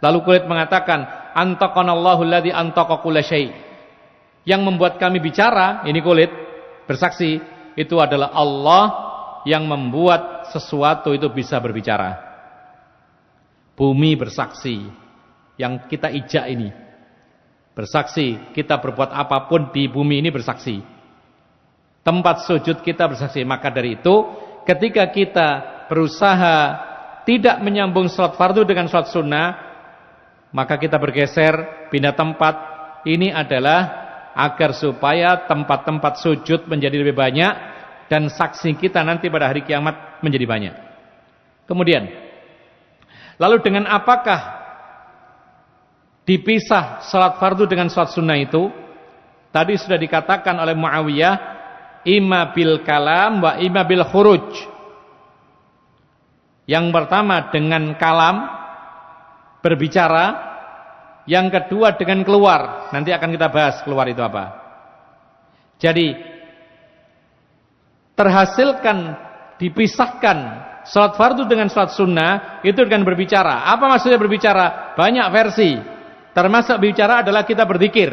Lalu kulit mengatakan, antaqanallahu alladzi antaqa kulla syai'. Yang membuat kami bicara, ini kulit bersaksi, itu adalah Allah yang membuat sesuatu itu bisa berbicara. Bumi bersaksi, yang kita ijak ini bersaksi, kita berbuat apapun di bumi ini bersaksi. Tempat sujud kita bersaksi. Maka dari itu, ketika kita berusaha tidak menyambung salat fardu dengan salat sunnah, maka kita bergeser, pindah tempat. Ini adalah agar supaya tempat-tempat sujud menjadi lebih banyak dan saksi kita nanti pada hari kiamat menjadi banyak. Kemudian, lalu dengan apakah dipisah salat fardu dengan salat sunnah itu? Tadi sudah dikatakan oleh Muawiyah, imma bil kalam wa imma bil khuruj. Yang pertama dengan kalam, berbicara. Yang kedua dengan keluar. Nanti akan kita bahas keluar itu apa. Jadi terhasilkan, dipisahkan salat fardu dengan salat sunnah itu dengan berbicara. Apa maksudnya berbicara? Banyak versi. Termasuk bicara adalah kita berzikir.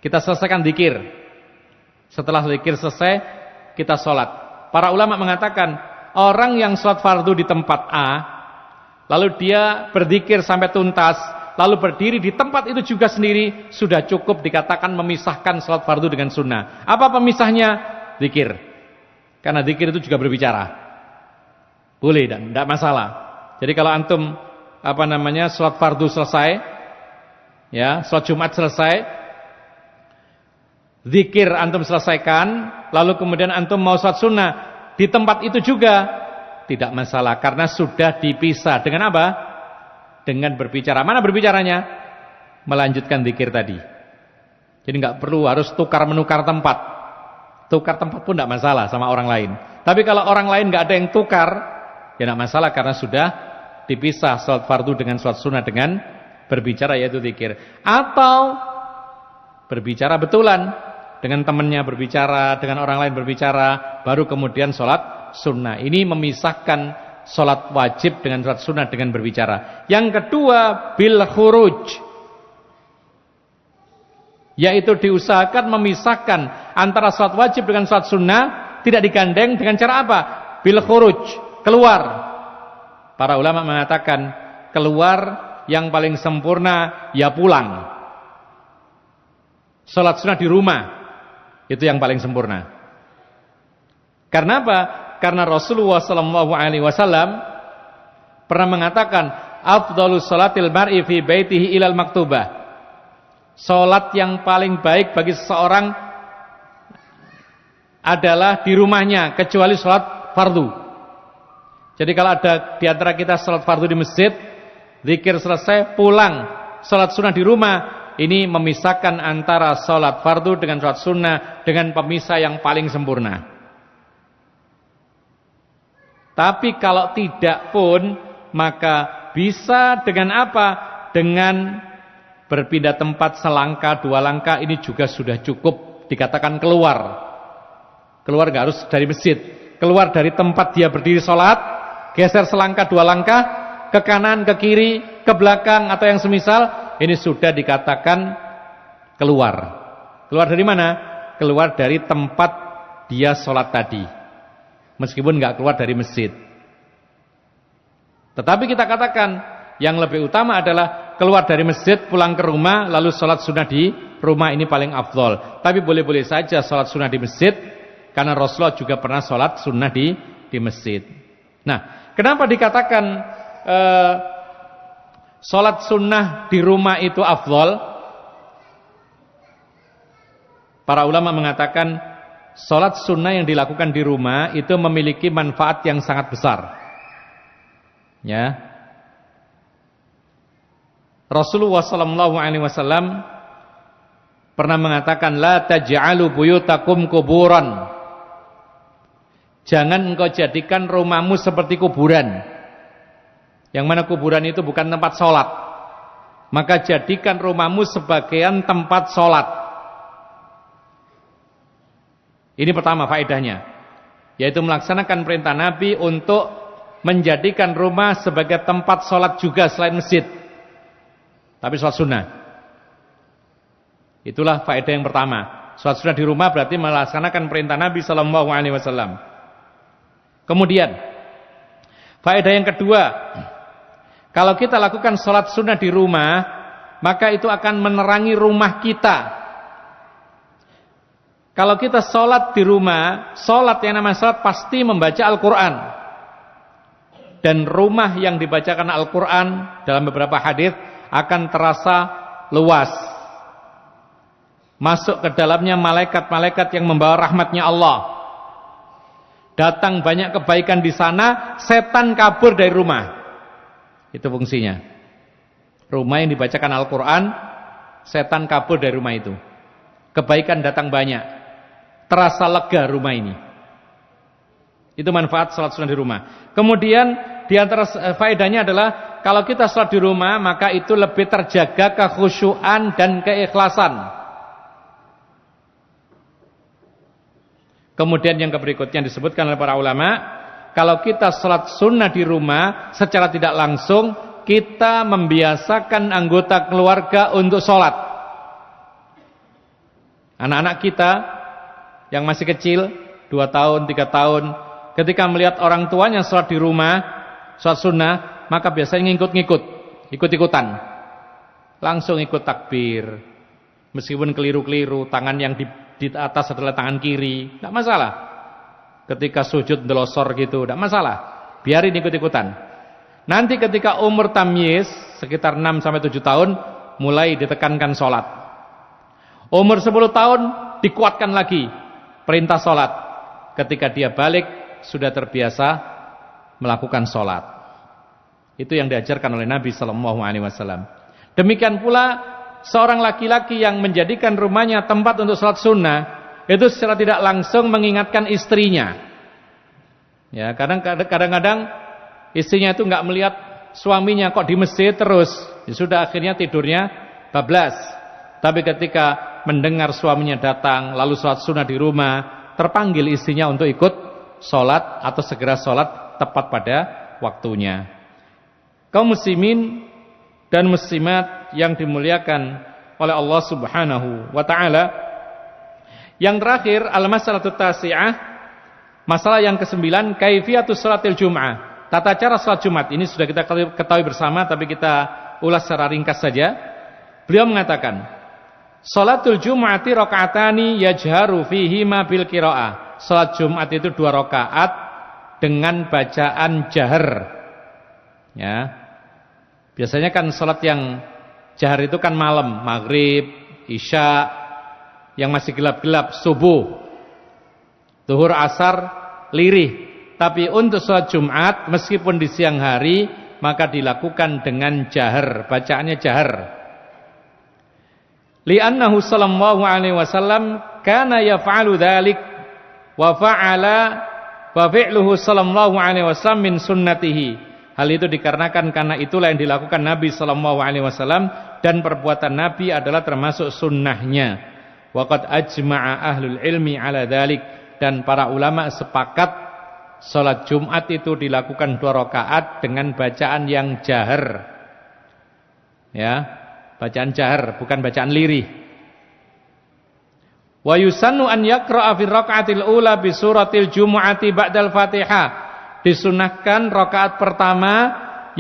Kita selesaikan zikir. Setelah zikir selesai, kita sholat. Para ulama mengatakan, orang yang sholat fardu di tempat A, lalu dia berzikir sampai tuntas, lalu berdiri di tempat itu juga sendiri, sudah cukup dikatakan memisahkan sholat fardu dengan sunnah. Apa pemisahnya? Zikir. Karena zikir itu juga berbicara. Boleh dan tidak masalah. Jadi kalau antum sholat fardu selesai, ya, sholat Jumat selesai, zikir antum selesaikan, lalu kemudian antum mau sholat sunnah di tempat itu juga tidak masalah karena sudah dipisah. Dengan apa? Dengan berbicara. Mana berbicaranya? Melanjutkan zikir tadi. Jadi nggak perlu harus tukar menukar tempat. Tukar tempat pun tidak masalah sama orang lain. Tapi kalau orang lain nggak ada yang tukar, ya tidak masalah karena sudah dipisah sholat fardu dengan sholat sunnah dengan berbicara, yaitu zikir. Atau berbicara betulan, dengan temannya berbicara, dengan orang lain berbicara, baru kemudian sholat sunnah. Ini memisahkan sholat wajib dengan sholat sunnah dengan berbicara. Yang kedua, bil khuruj, yaitu diusahakan memisahkan antara sholat wajib dengan sholat sunnah, tidak digandeng. Dengan cara apa? Bil khuruj, keluar. Para ulama mengatakan keluar yang paling sempurna ya pulang. Sholat sunnah di rumah, itu yang paling sempurna. Karena apa? Karena Rasulullah SAW pernah mengatakan, afdhalus sholatil mar'i fi baitihi ilal maktubah. Sholat yang paling baik bagi seseorang adalah di rumahnya, kecuali sholat fardu. Jadi kalau ada di antara kita sholat fardu di masjid, zikir selesai, pulang, sholat sunnah di rumah, ini memisahkan antara sholat fardu dengan sholat sunnah dengan pemisah yang paling sempurna. Tapi kalau tidak pun, maka bisa dengan apa? Dengan berpindah tempat selangkah, dua langkah, ini juga sudah cukup dikatakan keluar. Keluar gak harus dari masjid, keluar dari tempat dia berdiri sholat, geser selangkah, dua langkah, ke kanan, ke kiri, ke belakang, atau yang semisal, ini sudah dikatakan keluar. Keluar dari mana? Keluar dari tempat dia sholat tadi, meskipun gak keluar dari masjid. Tetapi kita katakan yang lebih utama adalah keluar dari masjid, pulang ke rumah, lalu sholat sunnah di rumah, ini paling afdol. Tapi boleh-boleh saja sholat sunnah di masjid, karena Rasulullah juga pernah sholat sunnah di masjid. Nah, kenapa dikatakan sholat sunnah di rumah itu afdol? Para ulama mengatakan sholat sunnah yang dilakukan di rumah itu memiliki manfaat yang sangat besar. Ya, Rasulullah SAW pernah mengatakan, la taj'alu buyutakum kuburan. Jangan engkau jadikan rumahmu seperti kuburan. Yang mana kuburan itu bukan tempat sholat. Maka jadikan rumahmu sebagian tempat sholat. Ini pertama faedahnya, yaitu melaksanakan perintah Nabi untuk menjadikan rumah sebagai tempat sholat juga selain masjid, tapi sholat sunnah. Itulah faedah yang pertama. Sholat sunnah di rumah berarti melaksanakan perintah Nabi SAW. Kemudian faedah yang kedua, kalau kita lakukan sholat sunnah di rumah, maka itu akan menerangi rumah kita. Kalau kita sholat di rumah, sholat yang namanya sholat pasti membaca Al-Quran. Dan rumah yang dibacakan Al-Quran dalam beberapa hadis akan terasa luas. Masuk ke dalamnya malaikat-malaikat yang membawa rahmatnya Allah. Datang banyak kebaikan di sana, setan kabur dari rumah. Itu fungsinya. Rumah yang dibacakan Al-Quran, setan kabur dari rumah itu. Kebaikan datang banyak. Terasa lega rumah ini. Itu manfaat salat sunnah di rumah. Kemudian di antara faedahnya adalah kalau kita salat di rumah, maka itu lebih terjaga kekhusyuan dan keikhlasan. Kemudian yang berikutnya disebutkan oleh para ulama, kalau kita sholat sunnah di rumah, secara tidak langsung kita membiasakan anggota keluarga untuk sholat. Anak-anak kita yang masih kecil, 2 tahun, 3 tahun, ketika melihat orang tuanya sholat di rumah, sholat sunnah, maka biasanya ikut-ikutan. Langsung ikut takbir. Meskipun keliru-keliru, tangan yang di atas adalah tangan kiri, tidak masalah. Ketika sujud delosor gitu, tidak masalah. Biarin ikut-ikutan. Nanti ketika umur tamyiz, sekitar 6-7 tahun, mulai ditekankan sholat. Umur 10 tahun, dikuatkan lagi perintah sholat. Ketika dia balik, sudah terbiasa melakukan sholat. Itu yang diajarkan oleh Nabi SAW. Demikian pula seorang laki-laki yang menjadikan rumahnya tempat untuk sholat sunnah, itu secara tidak langsung mengingatkan istrinya. Ya, kadang-kadang istrinya itu nggak melihat suaminya kok di masjid terus, ya sudah akhirnya tidurnya bablas. Tapi ketika mendengar suaminya datang lalu sholat sunnah di rumah, terpanggil istrinya untuk ikut sholat atau segera sholat tepat pada waktunya. Kaum muslimin dan muslimat yang dimuliakan oleh Allah Subhanahu wa taala. Yang terakhir, al-mas'alatut tasi'ah, masalah yang ke-9, kaifiyatus shalatil jum'ah. Tata cara salat Jumat. Ini sudah kita ketahui bersama, tapi kita ulas secara ringkas saja. Beliau mengatakan, shalatul jum'ati rakaatani yajharu fihi ma bil qiraah. Salat Jumat itu 2 rakaat dengan bacaan jahar. Ya. Biasanya kan salat yang jahar itu kan malam, maghrib, isya, yang masih gelap-gelap, subuh, zuhur, asar, lirih. Tapi untuk salat Jumat, meskipun di siang hari, maka dilakukan dengan jahar, bacaannya jahar. Li'annahu sallallahu alaihi wasallam kana yaf'alu dzalik wa fa'ala wa fi'luhu sallallahu alaihi wasallam min sunnatihi. Hal itu dikarenakan karena itulah yang dilakukan Nabi sallallahu alaihi wasallam dan perbuatan Nabi adalah termasuk sunnahnya. Wa qad ajma'a ahlul ilmi ala dzalik, dan para ulama sepakat salat Jumat itu dilakukan 2 rakaat dengan bacaan yang jahar. Ya, bacaan jahar, bukan bacaan lirih. Wa yusannu an yaqra'a fi raka'atil ula bi suratil jumu'ati ba'dal Fatihah. Disunahkan rakaat pertama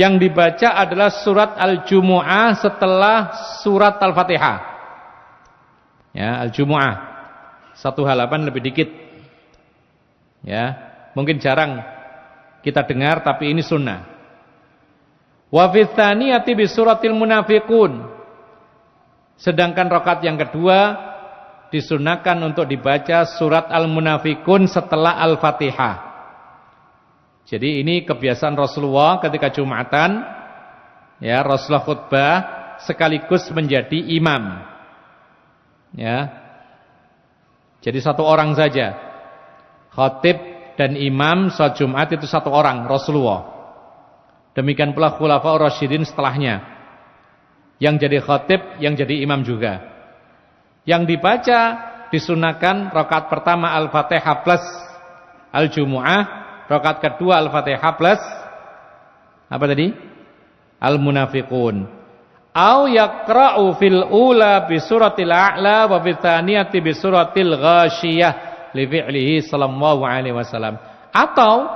yang dibaca adalah surat Al-Jumu'ah setelah surat Al-Fatihah. Ya, Al-Jumu'ah. 1 halaman lebih dikit. Ya, mungkin jarang kita dengar tapi ini sunnah. Wa fi tsaniyati bi suratil munafiqun. Sedangkan rakaat yang kedua disunahkan untuk dibaca surat Al-Munafiqun setelah Al-Fatihah. Jadi ini kebiasaan Rasulullah ketika Jumatan, ya, Rasulullah khutbah sekaligus menjadi imam. Ya. Jadi 1 orang saja. Khatib dan imam salat Jumat itu satu orang, Rasulullah. Demikian pula khulafaur rasyidin setelahnya. Yang jadi khatib, yang jadi imam juga. Yang dibaca disunahkan rakaat pertama Al-Fatihah plus Al-Jumu'ah, rakaat kedua Al-Fatihah plus apa tadi? Al-Munafiqun. Au yaqra'u fil ula bi suratil a'la wa bi tsaniyati bi suratil ghasyiyah li fi'lihi sallallahu alaihi wasallam. Atau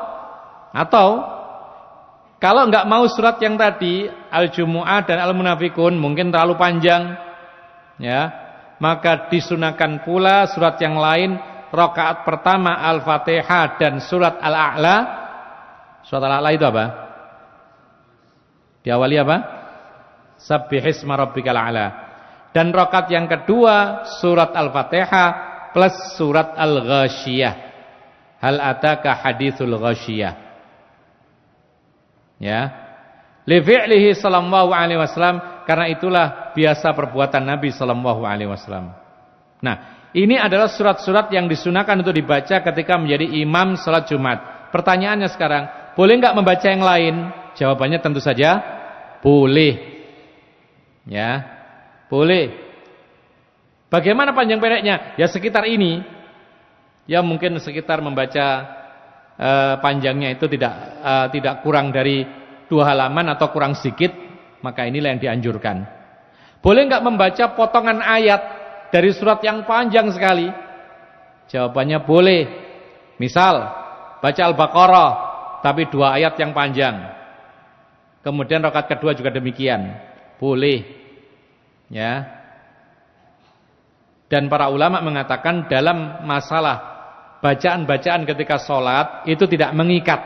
kalau enggak mau surat yang tadi Al-Jumu'ah dan Al-Munafiqun mungkin terlalu panjang, ya, maka disunahkan pula surat yang lain, rakaat pertama Al-Fatihah dan surat Al-A'la. Surat Al-A'la itu apa? Diawali apa? Sabbihisma rabbikal a'la. Dan rakaat yang kedua surat Al-Fatihah plus surat Al-Ghasyiyah. Hal ataka haditsul ghasyiyah. Ya. Li fi'lihi sallallahu alaihi wasallam, karena itulah biasa perbuatan Nabi sallallahu alaihi wasallam. Nah, ini adalah surat-surat yang disunahkan untuk dibaca ketika menjadi imam salat Jumat. Pertanyaannya sekarang, boleh enggak membaca yang lain? Jawabannya tentu saja boleh. Ya, boleh. Bagaimana panjang pendeknya? Ya sekitar ini. Ya mungkin sekitar membaca panjangnya itu tidak kurang dari 2 halaman atau kurang sedikit, maka inilah yang dianjurkan. Boleh enggak membaca potongan ayat dari surat yang panjang sekali? Jawabannya boleh. Misal baca Al-Baqarah tapi 2 ayat yang panjang. Kemudian rakaat kedua juga demikian. Boleh. Ya. Dan para ulama mengatakan dalam masalah bacaan-bacaan ketika sholat itu tidak mengikat.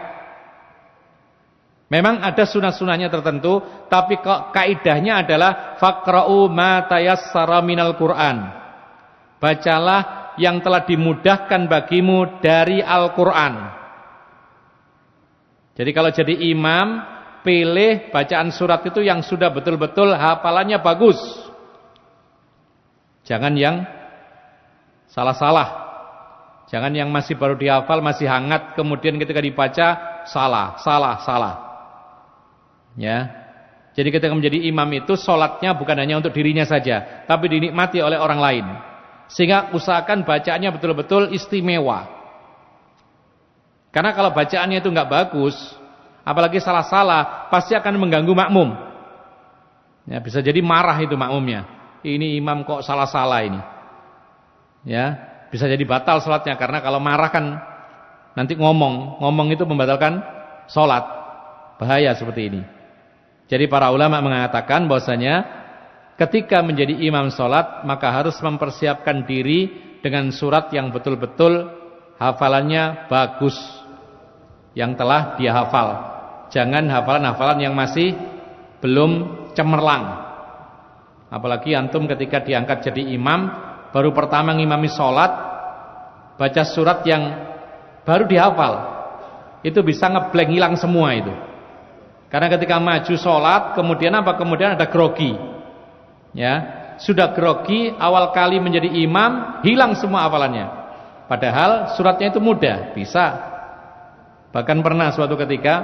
Memang ada sunah-sunahnya tertentu, tapi kaidahnya adalah faqra'u ma tayassara minal Qur'an. Bacalah yang telah dimudahkan bagimu dari Al-Qur'an. Jadi kalau jadi imam, pilih bacaan surat itu yang sudah betul-betul hafalannya bagus. Jangan yang salah-salah. Jangan yang masih baru dihafal, masih hangat, kemudian ketika dibaca salah. Ya. Jadi ketika menjadi imam itu sholatnya bukan hanya untuk dirinya saja, tapi dinikmati oleh orang lain. Sehingga usahakan bacaannya betul-betul istimewa. Karena kalau bacaannya itu enggak bagus, apalagi salah-salah, pasti akan mengganggu makmum. Ya, bisa jadi marah itu makmumnya. Ini imam kok salah-salah ini. Ya, bisa jadi batal sholatnya, karena kalau marah kan nanti ngomong itu membatalkan sholat. Bahaya seperti ini. Jadi para ulama mengatakan bahwasanya ketika menjadi imam sholat maka harus mempersiapkan diri dengan surat yang betul-betul hafalannya bagus, yang telah dia hafal. Jangan hafalan-hafalan yang masih belum cemerlang. Apalagi antum ketika diangkat jadi imam, baru pertama ngimami sholat, baca surat yang baru dihafal, itu bisa ngeblank, hilang semua itu. Karena ketika maju sholat, kemudian apa? Kemudian ada grogi. Ya, sudah grogi awal kali menjadi imam, hilang semua hafalannya. Padahal suratnya itu mudah, bisa. Bahkan pernah suatu ketika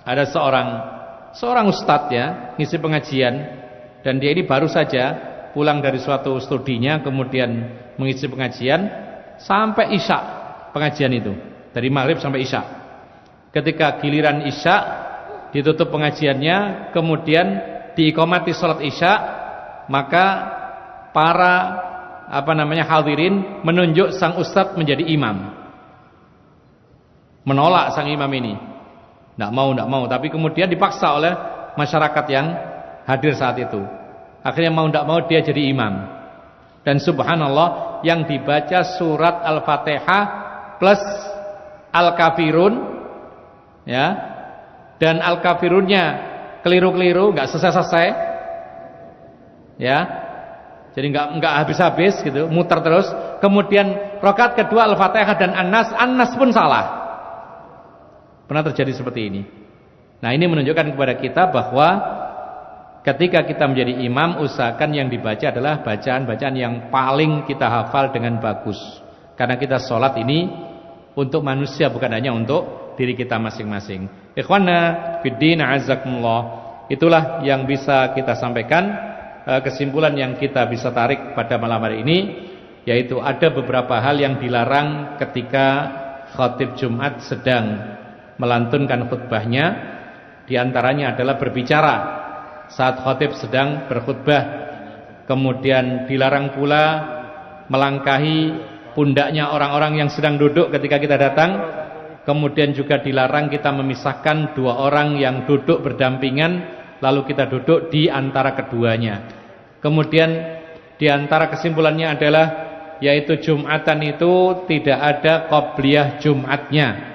ada seorang ustadz ya, ngisi pengajian. Dan dia ini baru saja pulang dari suatu studinya, kemudian mengisi pengajian sampai isya pengajian itu, dari maghrib sampai isya. Ketika giliran isya ditutup pengajiannya, kemudian diiqamati salat isya, maka para hadirin menunjuk sang ustadz menjadi imam. Menolak sang imam ini, enggak mau, tapi kemudian dipaksa oleh masyarakat yang hadir saat itu. Akhirnya mau tidak mau dia jadi imam. Dan subhanallah, yang dibaca surat Al-Fatihah plus Al-Kafirun, ya. Dan Al-Kafirunnya keliru-keliru, enggak selesai-selesai. Ya. Jadi enggak habis-habis gitu, muter terus. Kemudian rakaat kedua Al-Fatihah dan An-Nas pun salah. Pernah terjadi seperti ini. Nah, ini menunjukkan kepada kita bahwa ketika kita menjadi imam, usahakan yang dibaca adalah bacaan-bacaan yang paling kita hafal dengan bagus. Karena kita sholat ini untuk manusia, bukan hanya untuk diri kita masing-masing. Ikhwana fiddin azakumullah, itulah yang bisa kita sampaikan. Kesimpulan yang kita bisa tarik pada malam hari ini, yaitu ada beberapa hal yang dilarang ketika khatib Jumat sedang melantunkan khutbahnya. Di antaranya adalah berbicara saat khatib sedang berkhutbah. Kemudian dilarang pula melangkahi pundaknya orang-orang yang sedang duduk ketika kita datang. Kemudian juga dilarang kita memisahkan dua orang yang duduk berdampingan lalu kita duduk di antara keduanya. Kemudian di antara kesimpulannya adalah, yaitu Jumatan itu tidak ada qobliyah Jumatnya.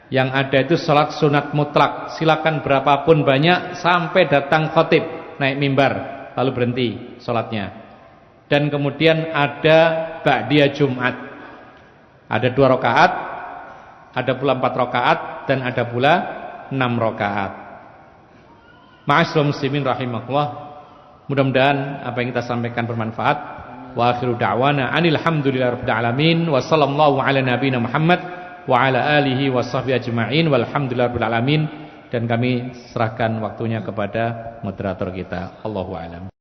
Yang ada itu salat sunat mutlak. Silakan berapapun banyak sampai datang khatib naik mimbar lalu berhenti salatnya. Dan kemudian ada ba'diyah Jumat. Ada 2 rakaat, ada pula 4 rakaat, dan ada pula 6 rakaat. Ma'asyiral muslimin rahimakumullah. Mudah-mudahan apa yang kita sampaikan bermanfaat. Wa akhiru da'wana anil hamdulillahirabbil alamin wa sallallahu ala nabiyyina Muhammad wa ala alihi washabbihi ajma'in walhamdulillahirabbil alamin. Dan kami serahkan waktunya kepada moderator kita. Allahu a'lam.